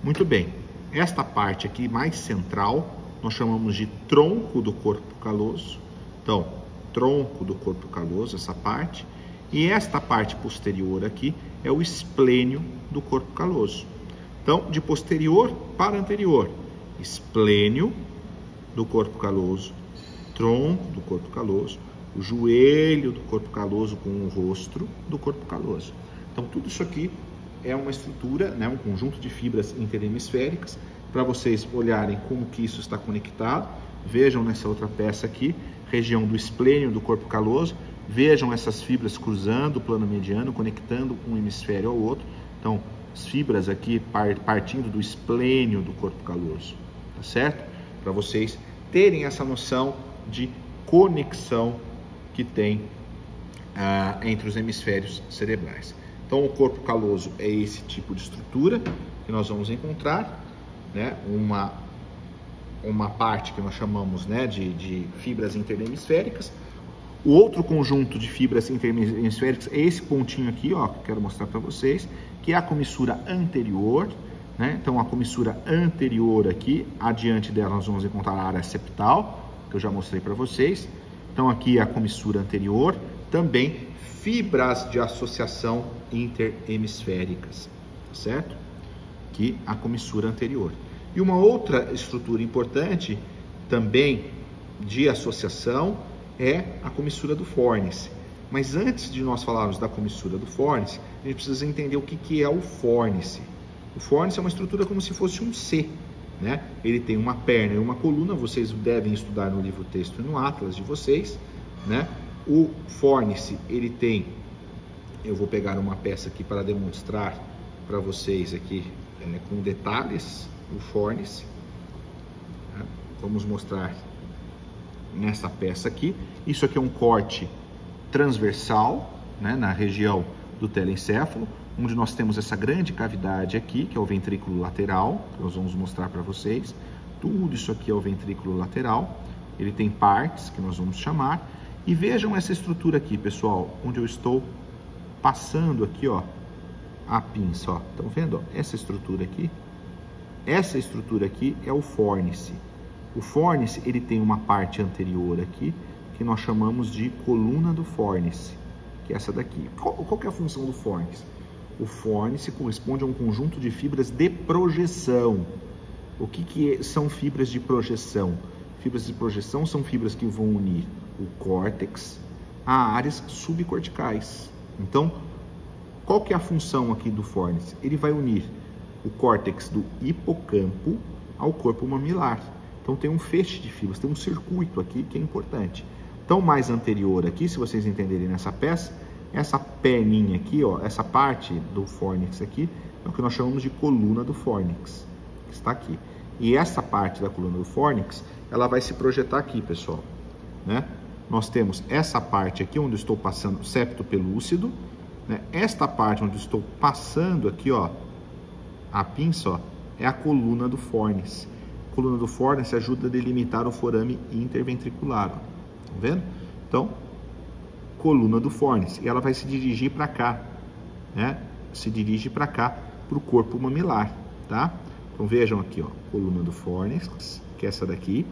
Muito bem, esta parte aqui mais central nós chamamos de tronco do corpo caloso. Então, tronco do corpo caloso, essa parte, e esta parte posterior aqui é o esplênio do corpo caloso. Então, de posterior para anterior, esplênio do corpo caloso, tronco do corpo caloso, o joelho do corpo caloso com o rosto do corpo caloso. Então, tudo isso aqui é uma estrutura, né, um conjunto de fibras interhemisféricas, para vocês olharem como que isso está conectado. Vejam nessa outra peça aqui, região do esplênio do corpo caloso, vejam essas fibras cruzando o plano mediano, conectando um hemisfério ao outro. Então, as fibras aqui partindo do esplênio do corpo caloso, tá certo? Para vocês terem essa noção de conexão que tem entre os hemisférios cerebrais. Então, o corpo caloso é esse tipo de estrutura que nós vamos encontrar, né? Uma parte que nós chamamos, né, de fibras interhemisféricas. O outro conjunto de fibras interhemisféricas é esse pontinho aqui, ó, que eu quero mostrar para vocês, que é a comissura anterior, né? Então, a comissura anterior aqui, adiante dela nós vamos encontrar a área septal, que eu já mostrei para vocês. Então aqui é a comissura anterior, também fibras de associação interhemisféricas, certo? Aqui a comissura anterior. E uma outra estrutura importante também de associação é a comissura do fórnice. Mas antes de nós falarmos da comissura do fórnice, a gente precisa entender o que é o fórnice. O fórnice é uma estrutura como se fosse um C, né? Ele tem uma perna e uma coluna, vocês devem estudar no livro texto e no atlas de vocês, né? O fórnice, ele tem, eu vou pegar uma peça aqui para demonstrar para vocês aqui com detalhes o fórnice. Vamos mostrar nessa peça aqui. Isso aqui é um corte transversal, né, na região do telencéfalo, onde nós temos essa grande cavidade aqui, que é o ventrículo lateral, que nós vamos mostrar para vocês. Tudo isso aqui é o ventrículo lateral. Ele tem partes que nós vamos chamar. E vejam essa estrutura aqui, pessoal, onde eu estou passando aqui, ó, a pinça, ó. Estão vendo, ó? Essa estrutura aqui? Essa estrutura aqui é o fórnice. O fórnice, ele tem uma parte anterior aqui, que nós chamamos de coluna do fórnice, que é essa daqui. Qual que é a função do fórnice? O fórnice corresponde a um conjunto de fibras de projeção. O que são fibras de projeção? Fibras de projeção são fibras que vão unir o córtex a áreas subcorticais. Então, qual que é a função aqui do fórnice? Ele vai unir o córtex do hipocampo ao corpo mamilar. Então tem um feixe de fibras, tem um circuito aqui que é importante. Então, mais anterior aqui, se vocês entenderem nessa peça, essa perninha aqui, ó, essa parte do fórnix aqui, é o que nós chamamos de coluna do fórnix, que está aqui. E essa parte da coluna do fórnix, ela vai se projetar aqui, pessoal, né? Nós temos essa parte aqui, onde eu estou passando o septo pelúcido, né? Esta parte onde eu estou passando aqui, ó, a pinça, ó, é a coluna do fórnix. A coluna do fórnix ajuda a delimitar o forame interventricular, ó. Tá vendo? Então, coluna do fórnix. E ela vai se dirigir para cá, né? Se dirige para cá, para o corpo mamilar, tá? Então, vejam aqui, ó, coluna do fórnix, que é essa daqui.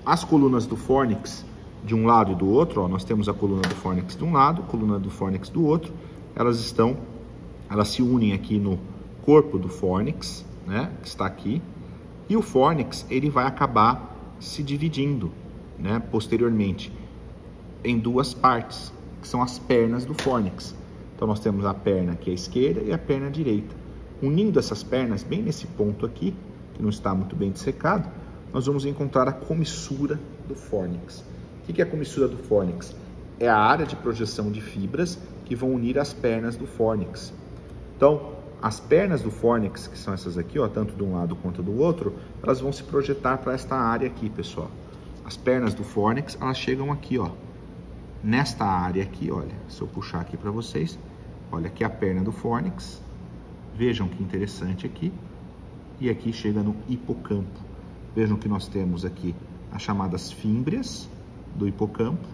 As colunas do fórnix, de um lado e do outro, ó, nós temos a coluna do fórnix de um lado, a coluna do fórnix do outro. Elas se unem aqui no corpo do fórnix, né? Que está aqui. E o fórnix, ele vai acabar se dividindo, né, posteriormente em duas partes, que são as pernas do fórnix. Então nós temos a perna aqui à esquerda e a perna à direita. Unindo essas pernas bem nesse ponto aqui, que não está muito bem dissecado, nós vamos encontrar a comissura do fórnix. O que é a comissura do fórnix? É a área de projeção de fibras que vão unir as pernas do fórnix. Então, as pernas do fórnix, que são essas aqui, ó, tanto de um lado quanto do outro, elas vão se projetar para esta área aqui, pessoal. As pernas do fórnix, elas chegam aqui, ó, nesta área aqui, olha, se eu puxar aqui para vocês, olha, aqui a perna do fórnix, vejam que interessante aqui, e aqui chega no hipocampo. Vejam que nós temos aqui as chamadas fímbrias do hipocampo,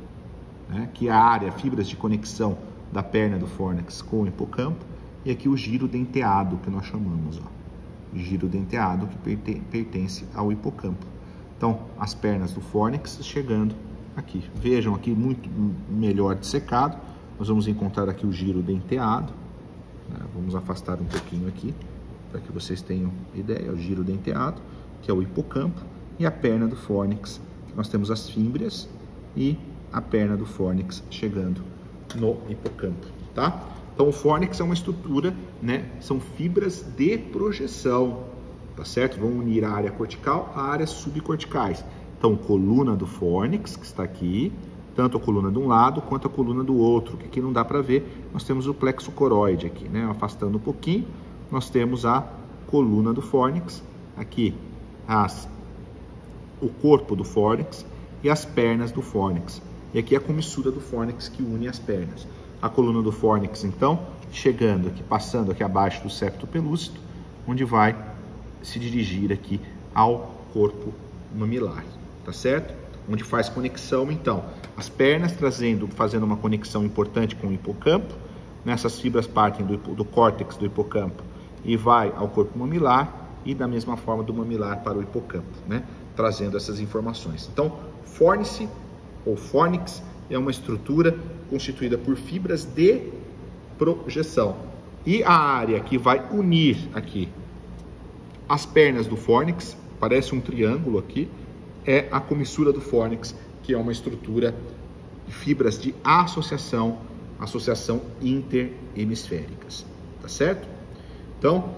né, que é a área, fibras de conexão da perna do fórnix com o hipocampo, e aqui o giro denteado, que nós chamamos, ó, giro denteado, que pertence ao hipocampo. Então, as pernas do fórnix chegando aqui. Vejam aqui, muito melhor dissecado. Nós vamos encontrar aqui o giro denteado, né? Vamos afastar um pouquinho aqui, para que vocês tenham ideia. O giro denteado, que é o hipocampo, e a perna do fórnix. Nós temos as fímbrias e a perna do fórnix chegando no hipocampo, tá? Então, o fórnix é uma estrutura, né? São fibras de projeção, tá certo? Vão unir a área cortical a áreas subcorticais. Então, coluna do fórnix, que está aqui, tanto a coluna de um lado quanto a coluna do outro, que aqui não dá para ver. Nós temos o plexo coroide aqui, né? Afastando um pouquinho, nós temos a coluna do fórnix, aqui o corpo do fórnix e as pernas do fórnix. E aqui a comissura do fórnix que une as pernas. A coluna do fórnix, então, chegando aqui, passando aqui abaixo do septo pelúcido, onde vai se dirigir aqui ao corpo mamilar, tá certo? Onde faz conexão, então, as pernas fazendo uma conexão importante com o hipocampo. Nessas fibras partem do córtex do hipocampo e vai ao corpo mamilar, e da mesma forma do mamilar para o hipocampo, né? trazendo essas informações. Então, fórnice ou fórnix é uma estrutura constituída por fibras de projeção. E a área que vai unir aqui as pernas do fórnix, parece um triângulo aqui, é a comissura do fórnix, que é uma estrutura de fibras de associação interhemisféricas, tá certo? Então,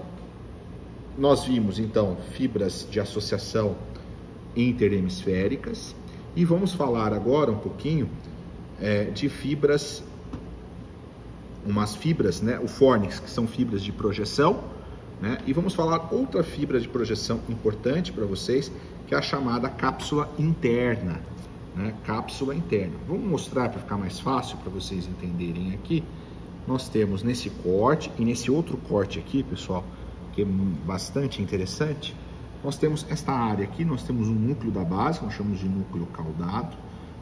nós vimos então fibras de associação interhemisféricas e vamos falar agora um pouquinho de fibras, umas fibras, né, o fórnix, que são fibras de projeção, né, e vamos falar outra fibra de projeção importante para vocês, que é a chamada cápsula interna, né, cápsula interna. Vamos mostrar para ficar mais fácil para vocês entenderem aqui. Nós temos nesse corte e nesse outro corte aqui, pessoal, que é bastante interessante, nós temos esta área aqui, nós temos um núcleo da base, que nós chamamos de núcleo caudado,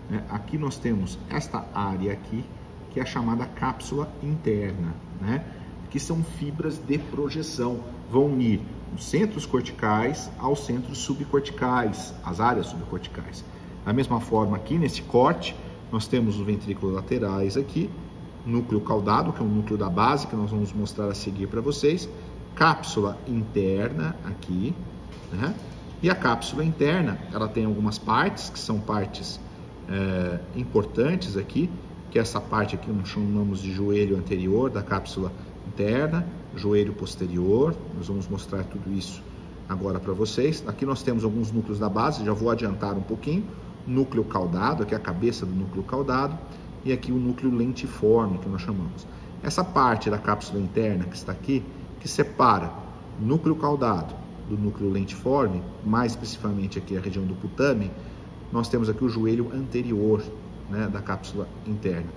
né? Aqui nós temos esta área aqui, que é a chamada cápsula interna, né? Que são fibras de projeção, vão unir os centros corticais aos centros subcorticais, as áreas subcorticais. Da mesma forma, aqui nesse corte, nós temos os ventrículos laterais aqui, núcleo caudado, que é o núcleo da base, que nós vamos mostrar a seguir para vocês, cápsula interna aqui, né? E a cápsula interna, ela tem algumas partes, que são partes importantes aqui, que essa parte aqui nós chamamos de joelho anterior da cápsula interna, joelho posterior, nós vamos mostrar tudo isso agora para vocês. Aqui nós temos alguns núcleos da base, já vou adiantar um pouquinho, núcleo caudado, aqui é a cabeça do núcleo caudado, e aqui o núcleo lentiforme, que nós chamamos. Essa parte da cápsula interna que está aqui, que separa o núcleo caudado do núcleo lentiforme, mais especificamente aqui a região do putamen, nós temos aqui o joelho anterior, né, da cápsula interna.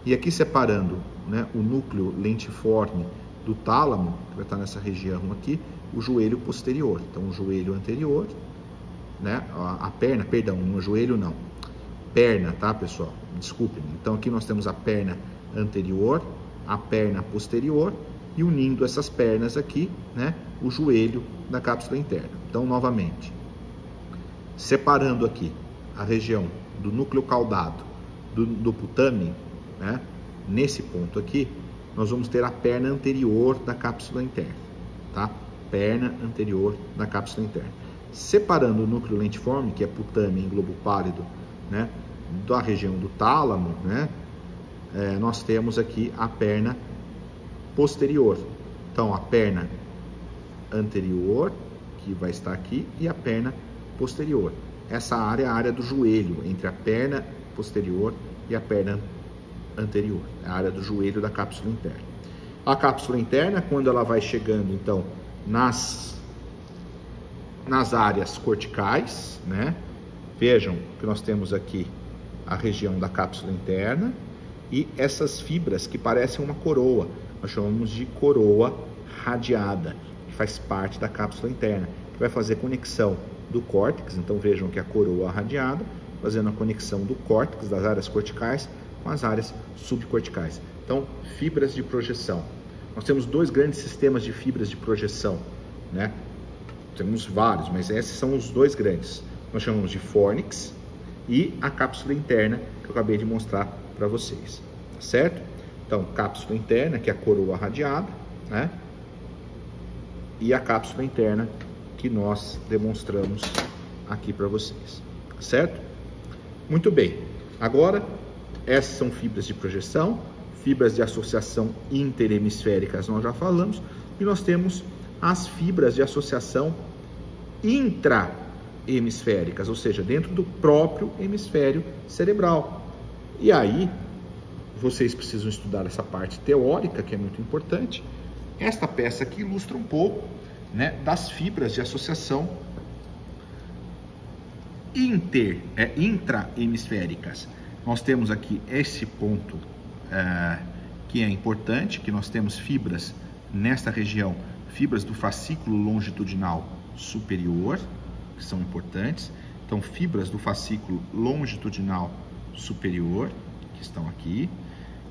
E aqui separando, né, o núcleo lentiforme do tálamo, que vai estar nessa região aqui, o joelho posterior. Então, o joelho anterior, né, a perna, perdão, não é joelho não, perna, tá, pessoal? Desculpem. Então, aqui nós temos a perna anterior, a perna posterior, e unindo essas pernas aqui, né, o joelho da cápsula interna. Então, novamente, separando aqui a região do núcleo caudado do putamen, né, nesse ponto aqui, nós vamos ter a perna anterior da cápsula interna, tá? Perna anterior da cápsula interna. Separando o núcleo lentiforme, que é putamen e globo pálido, né, da região do tálamo, né, nós temos aqui a perna posterior. Então, a perna anterior, que vai estar aqui, e a perna posterior. Essa área é a área do joelho, entre a perna posterior e a perna anterior, é a área do joelho da cápsula interna. A cápsula interna, quando ela vai chegando, então, nas áreas corticais, né? Vejam que nós temos aqui a região da cápsula interna e essas fibras que parecem uma coroa, nós chamamos de coroa radiada, que faz parte da cápsula interna, que vai fazer conexão do córtex. Então vejam que a coroa radiada, fazendo a conexão do córtex, das áreas corticais, com as áreas subcorticais. Então, fibras de projeção. Nós temos dois grandes sistemas de fibras de projeção, né? Temos vários, mas esses são os dois grandes. Nós chamamos de fórnix e a cápsula interna, que eu acabei de mostrar para vocês, tá certo? Então, cápsula interna, que é a coroa radiada, né? E a cápsula interna, que nós demonstramos aqui para vocês, tá certo? Muito bem. Agora, essas são fibras de projeção, fibras de associação interhemisféricas nós já falamos, e nós temos as fibras de associação intrahemisféricas, ou seja, dentro do próprio hemisfério cerebral. E aí, vocês precisam estudar essa parte teórica, que é muito importante. Esta peça aqui ilustra um pouco, né, das fibras de associação intrahemisféricas. Nós temos aqui esse ponto que é importante, que nós temos fibras nesta região, fibras do fascículo longitudinal superior, que são importantes. Então, fibras do fascículo longitudinal superior, que estão aqui.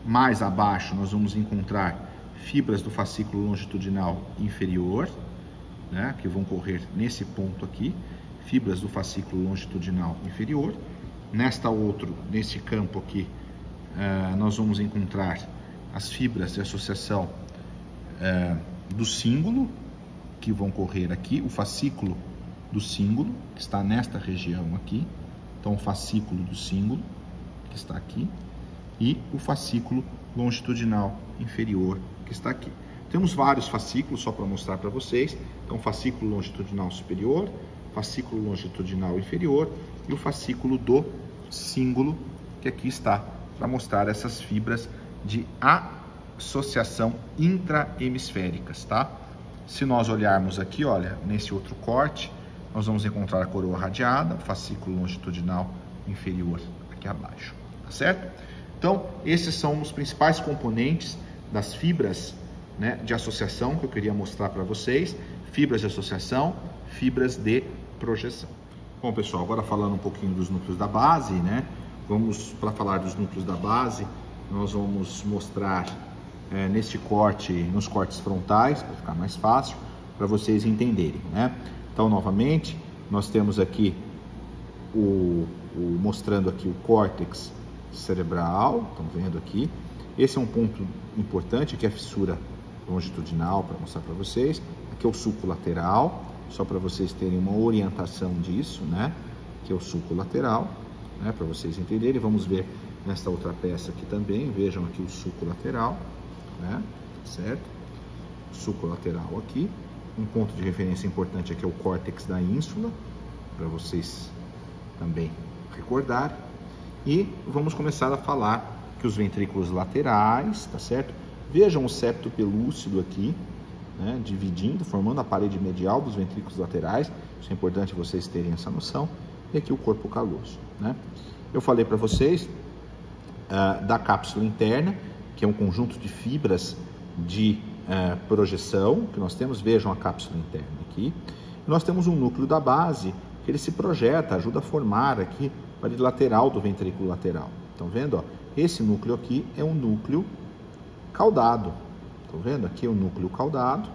Mais abaixo, nós vamos encontrar fibras do fascículo longitudinal inferior, né, que vão correr nesse ponto aqui. fibras do fascículo longitudinal inferior. Nesse campo aqui, nós vamos encontrar as fibras de associação do cíngulo, que vão correr aqui, o fascículo do cíngulo, que está nesta região aqui. Então, o fascículo do cíngulo, que está aqui, e o fascículo longitudinal inferior, que está aqui. Temos vários fascículos, só para mostrar para vocês. Então, fascículo longitudinal superior, fascículo longitudinal inferior e o fascículo do cíngulo, que aqui está, para mostrar essas fibras de associação intrahemisféricas, tá? Se nós olharmos aqui, olha, nesse outro corte, nós vamos encontrar a coroa radiada, o fascículo longitudinal inferior aqui abaixo, tá certo? Então, esses são os principais componentes das fibras, né, de associação que eu queria mostrar para vocês. Fibras de associação, fibras de projeção. Bom, pessoal, agora falando um pouquinho dos núcleos da base, né? Para falar dos núcleos da base, nós vamos mostrar neste corte, nos cortes frontais, para ficar mais fácil, para vocês entenderem, né? Então, novamente, nós temos aqui mostrando aqui o córtex cerebral, estão vendo aqui. Esse é um ponto importante, que é a fissura longitudinal, para mostrar para vocês. Aqui é o sulco lateral, só para vocês terem uma orientação disso, né? Aqui é o sulco lateral, né? Para vocês entenderem. Vamos ver nesta outra peça aqui também. Vejam aqui o sulco lateral, né? Certo? Sulco lateral aqui. Um ponto de referência importante aqui é o córtex da ínsula, para vocês também recordar. E vamos começar a falar que os ventrículos laterais, tá certo? Vejam o septo pelúcido aqui, né, dividindo, formando a parede medial dos ventrículos laterais. Isso é importante vocês terem essa noção. E aqui o corpo caloso, né? Eu falei para vocês da cápsula interna, que é um conjunto de fibras de projeção que nós temos. Vejam a cápsula interna aqui. Nós temos um núcleo da base, que ele se projeta, ajuda a formar aqui a parede lateral do ventrículo lateral. Estão vendo? Ó? Esse núcleo aqui é um núcleo caudado. Estão vendo? Aqui é o núcleo caudado.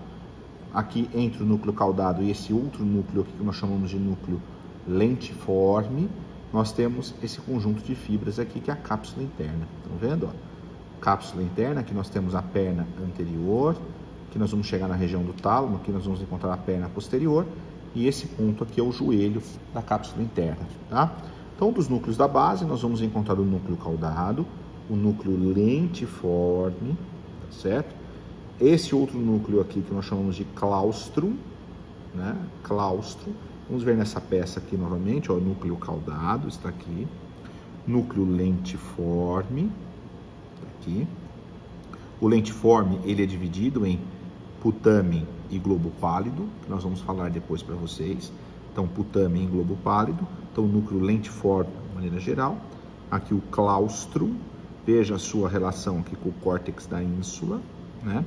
Aqui entre o núcleo caudado e esse outro núcleo aqui, que nós chamamos de núcleo lentiforme, nós temos esse conjunto de fibras aqui, que é a cápsula interna. Estão vendo? Ó? Cápsula interna, aqui nós temos a perna anterior, aqui nós vamos chegar na região do tálamo, aqui nós vamos encontrar a perna posterior, e esse ponto aqui é o joelho da cápsula interna, tá? Então, dos núcleos da base, nós vamos encontrar o núcleo caudado, o núcleo lentiforme, tá certo? Esse outro núcleo aqui que nós chamamos de claustro, né? Claustro. Vamos ver nessa peça aqui novamente, ó, o núcleo caudado está aqui. Núcleo lentiforme, tá aqui. O lentiforme, ele é dividido em putamen e globo pálido, que nós vamos falar depois para vocês. Então, putamen e globo pálido. Então, o núcleo lentiforme, de maneira geral. Aqui o claustro, veja a sua relação aqui com o córtex da ínsula, né?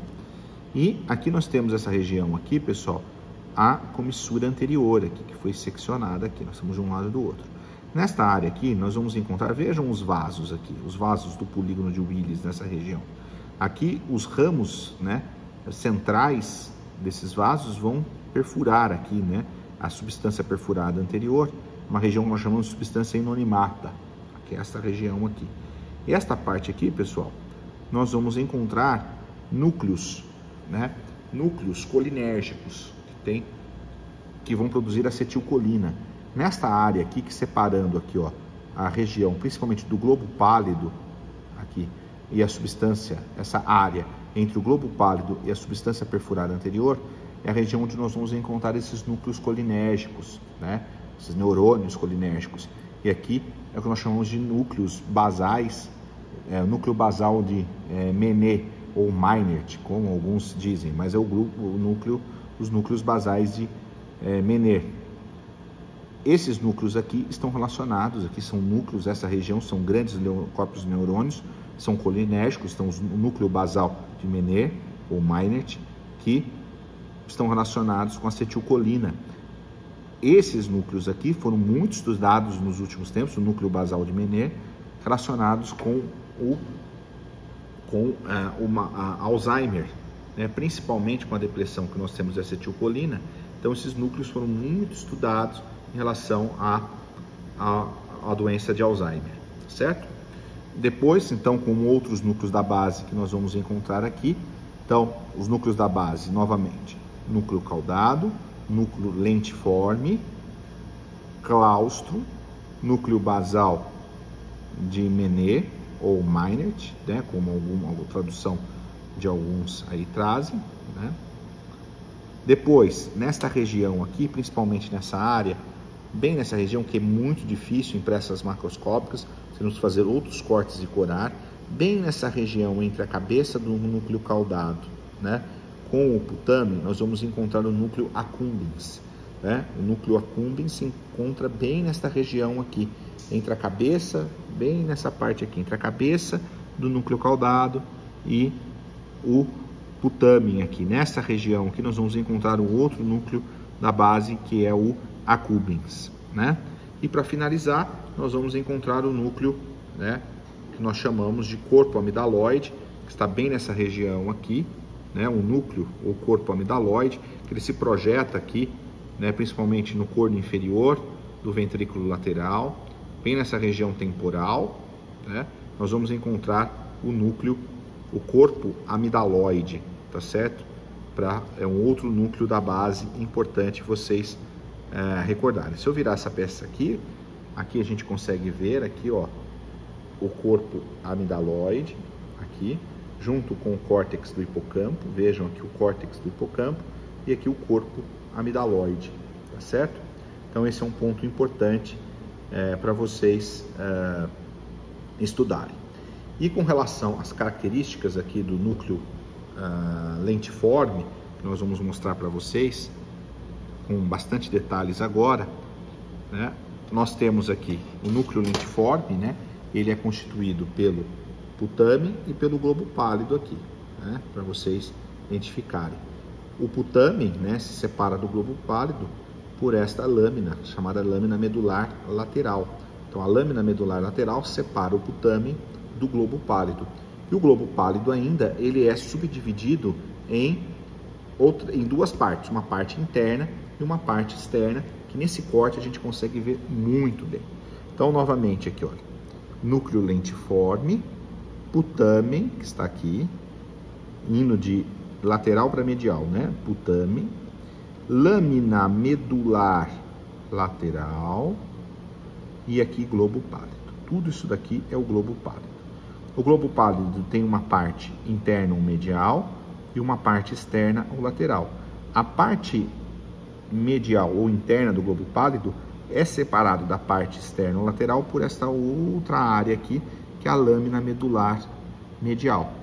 E aqui nós temos essa região aqui, pessoal, a comissura anterior aqui, que foi seccionada aqui. Nós estamos de um lado e do outro. Nesta área aqui, nós vamos encontrar, vejam os vasos aqui, os vasos do polígono de Willis nessa região. Aqui, os ramos, né, centrais desses vasos vão perfurar aqui, né, a substância perfurada anterior, uma região que nós chamamos de substância inonimata, que é esta região aqui. E esta parte aqui, pessoal, nós vamos encontrar núcleos, né, núcleos colinérgicos que vão produzir acetilcolina. Nesta área aqui, que separando aqui, ó, a região, principalmente do globo pálido aqui, e a substância, essa área entre o globo pálido e a substância perfurada anterior, é a região onde nós vamos encontrar esses núcleos colinérgicos, né? Esses neurônios colinérgicos. E aqui é o que nós chamamos de núcleos basais, o núcleo basal de Menet ou Meinert, como alguns dizem, mas é os núcleos basais de Menet. Esses núcleos aqui estão relacionados, aqui são núcleos, essa região são grandes corpos de neurônios, são colinérgicos, então o núcleo basal de Menet ou Meinert, que estão relacionados com a acetilcolina. Esses núcleos aqui foram muito estudados nos últimos tempos, o núcleo basal de Menet, relacionados com Alzheimer, né? Principalmente com a depressão que nós temos de acetilcolina. Então esses núcleos foram muito estudados em relação à doença de Alzheimer, certo? Depois, então, com outros núcleos da base que nós vamos encontrar aqui, então, os núcleos da base, novamente, núcleo caudado, núcleo lentiforme, claustro, núcleo basal de Menet ou Meinert, né, como alguma tradução de alguns aí trazem, né? Depois, nesta região aqui, principalmente nessa área, bem nessa região que é muito difícil em impressas macroscópicas, temos que fazer outros cortes de corar, bem nessa região entre a cabeça do núcleo caudado, né, com o putame, nós vamos encontrar o núcleo accumbens, né? O núcleo accumbens se encontra bem nesta região aqui, entre a cabeça, bem nessa parte aqui, entre a cabeça do núcleo caudado e o putamen aqui. Nessa região aqui nós vamos encontrar o outro núcleo da base, que é o accumbens, né? E para finalizar, nós vamos encontrar o núcleo, né, que nós chamamos de corpo amidaloide, que está bem nessa região aqui, né? O núcleo ou corpo amidaloide, que ele se projeta aqui, né, principalmente no corno inferior do ventrículo lateral, bem nessa região temporal, né? Nós vamos encontrar o núcleo, o corpo amidaloide, tá certo? É um outro núcleo da base importante vocês recordarem. Se eu virar essa peça aqui, aqui a gente consegue ver aqui, ó, o corpo amidaloide aqui, junto com o córtex do hipocampo. Vejam aqui o córtex do hipocampo e aqui o corpo amidaloide, tá certo? Então esse é um ponto importante para vocês estudarem. E com relação às características aqui do núcleo lentiforme, que nós vamos mostrar para vocês com bastante detalhes agora, né? Nós temos aqui o núcleo lentiforme, né? Ele é constituído pelo putamen e pelo globo pálido aqui, né? Para vocês identificarem. O putamen, né, se separa do globo pálido por esta lâmina, chamada lâmina medular lateral. Então a lâmina medular lateral separa o putamen do globo pálido. E o globo pálido ainda, ele é subdividido em duas partes, uma parte interna e uma parte externa, que nesse corte a gente consegue ver muito bem. Então, novamente aqui, olha, núcleo lentiforme, putamen, que está aqui, indo de lateral para medial, né? Putamen, lâmina medular lateral e aqui globo pálido. Tudo isso daqui é o globo pálido. O globo pálido tem uma parte interna ou medial e uma parte externa ou lateral. A parte medial ou interna do globo pálido é separado da parte externa ou lateral por esta outra área aqui, que é a lâmina medular medial.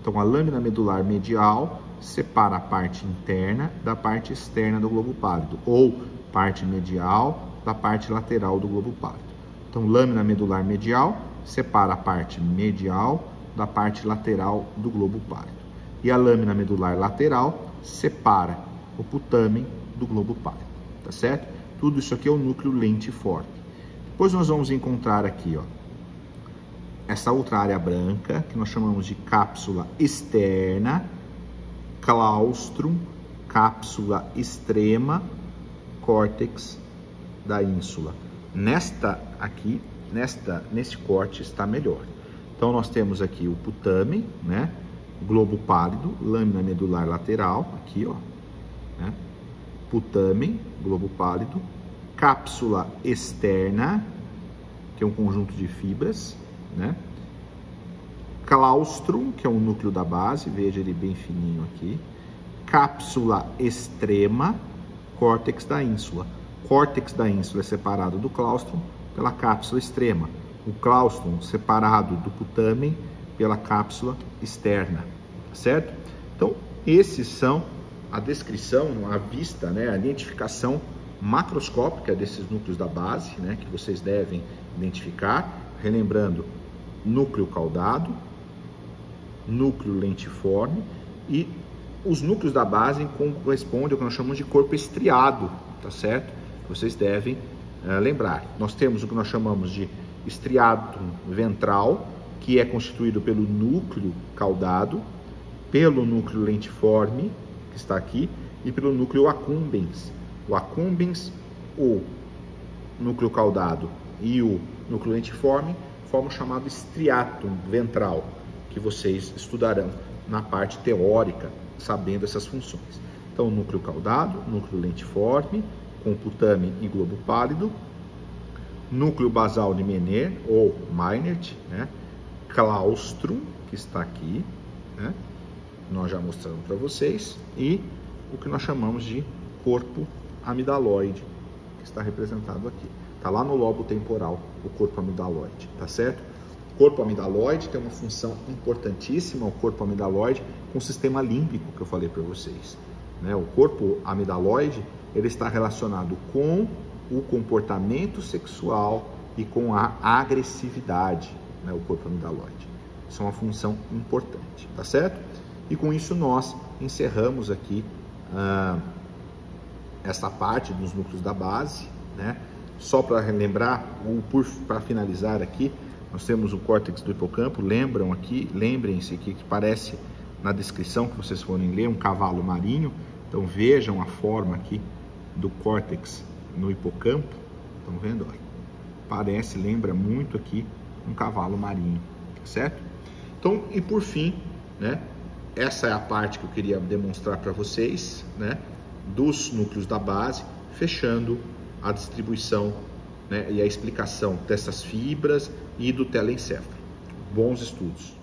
Então, a lâmina medular medial separa a parte interna da parte externa do globo pálido, ou parte medial da parte lateral do globo pálido. Então, lâmina medular medial separa a parte medial da parte lateral do globo pálido. E a lâmina medular lateral separa o putamen do globo pálido, tá certo? Tudo isso aqui é o núcleo lentiforme. Depois nós vamos encontrar aqui, ó, essa outra área branca, que nós chamamos de cápsula externa, claustrum, cápsula extrema, córtex da ínsula. Nesse corte está melhor. Então nós temos aqui o putamen, né? Globo pálido, lâmina medular lateral, aqui, ó, né? Putamen, globo pálido, cápsula externa, que é um conjunto de fibras, né? Claustrum, que é o núcleo da base, veja ele bem fininho aqui. Cápsula extrema, córtex da ínsula. Córtex da ínsula é separado do claustrum pela cápsula extrema. O claustrum separado do putamen pela cápsula externa, certo? Então, esses são a descrição, a vista, né, a identificação macroscópica desses núcleos da base, né, que vocês devem identificar, relembrando, núcleo caudado, núcleo lentiforme, e os núcleos da base correspondem ao que nós chamamos de corpo estriado, tá certo? Vocês devem lembrar. Nós temos o que nós chamamos de estriado ventral, que é constituído pelo núcleo caudado, pelo núcleo lentiforme, que está aqui, e pelo núcleo accumbens. O accumbens ou núcleo caudado e o núcleo lentiforme formam o chamado estriatum ventral, que vocês estudarão na parte teórica, sabendo essas funções. Então, núcleo caudado, núcleo lentiforme, com putame e globo pálido, núcleo basal de Meneer ou Meinert, né? Claustrum, que está aqui, né? Nós já mostramos para vocês, e o que nós chamamos de corpo amidaloide, que está representado aqui. Está lá no lobo temporal, o corpo amidaloide, tá certo? O corpo amidaloide tem uma função importantíssima, o corpo amidaloide, com o sistema límbico que eu falei para vocês, né? O corpo amidaloide, ele está relacionado com o comportamento sexual e com a agressividade, né? O corpo amidaloide. Isso é uma função importante, tá certo? E com isso nós encerramos aqui essa parte dos núcleos da base, né? Só para relembrar, para finalizar aqui, nós temos o córtex do hipocampo. Lembrem-se que parece na descrição que vocês forem ler um cavalo marinho. Então vejam a forma aqui do córtex no hipocampo. Estão vendo? Lembra muito aqui um cavalo marinho, certo? Então, e por fim, né? Essa é a parte que eu queria demonstrar para vocês, né? Dos núcleos da base, fechando a distribuição, né? E a explicação dessas fibras e do telencéfalo. Bons estudos!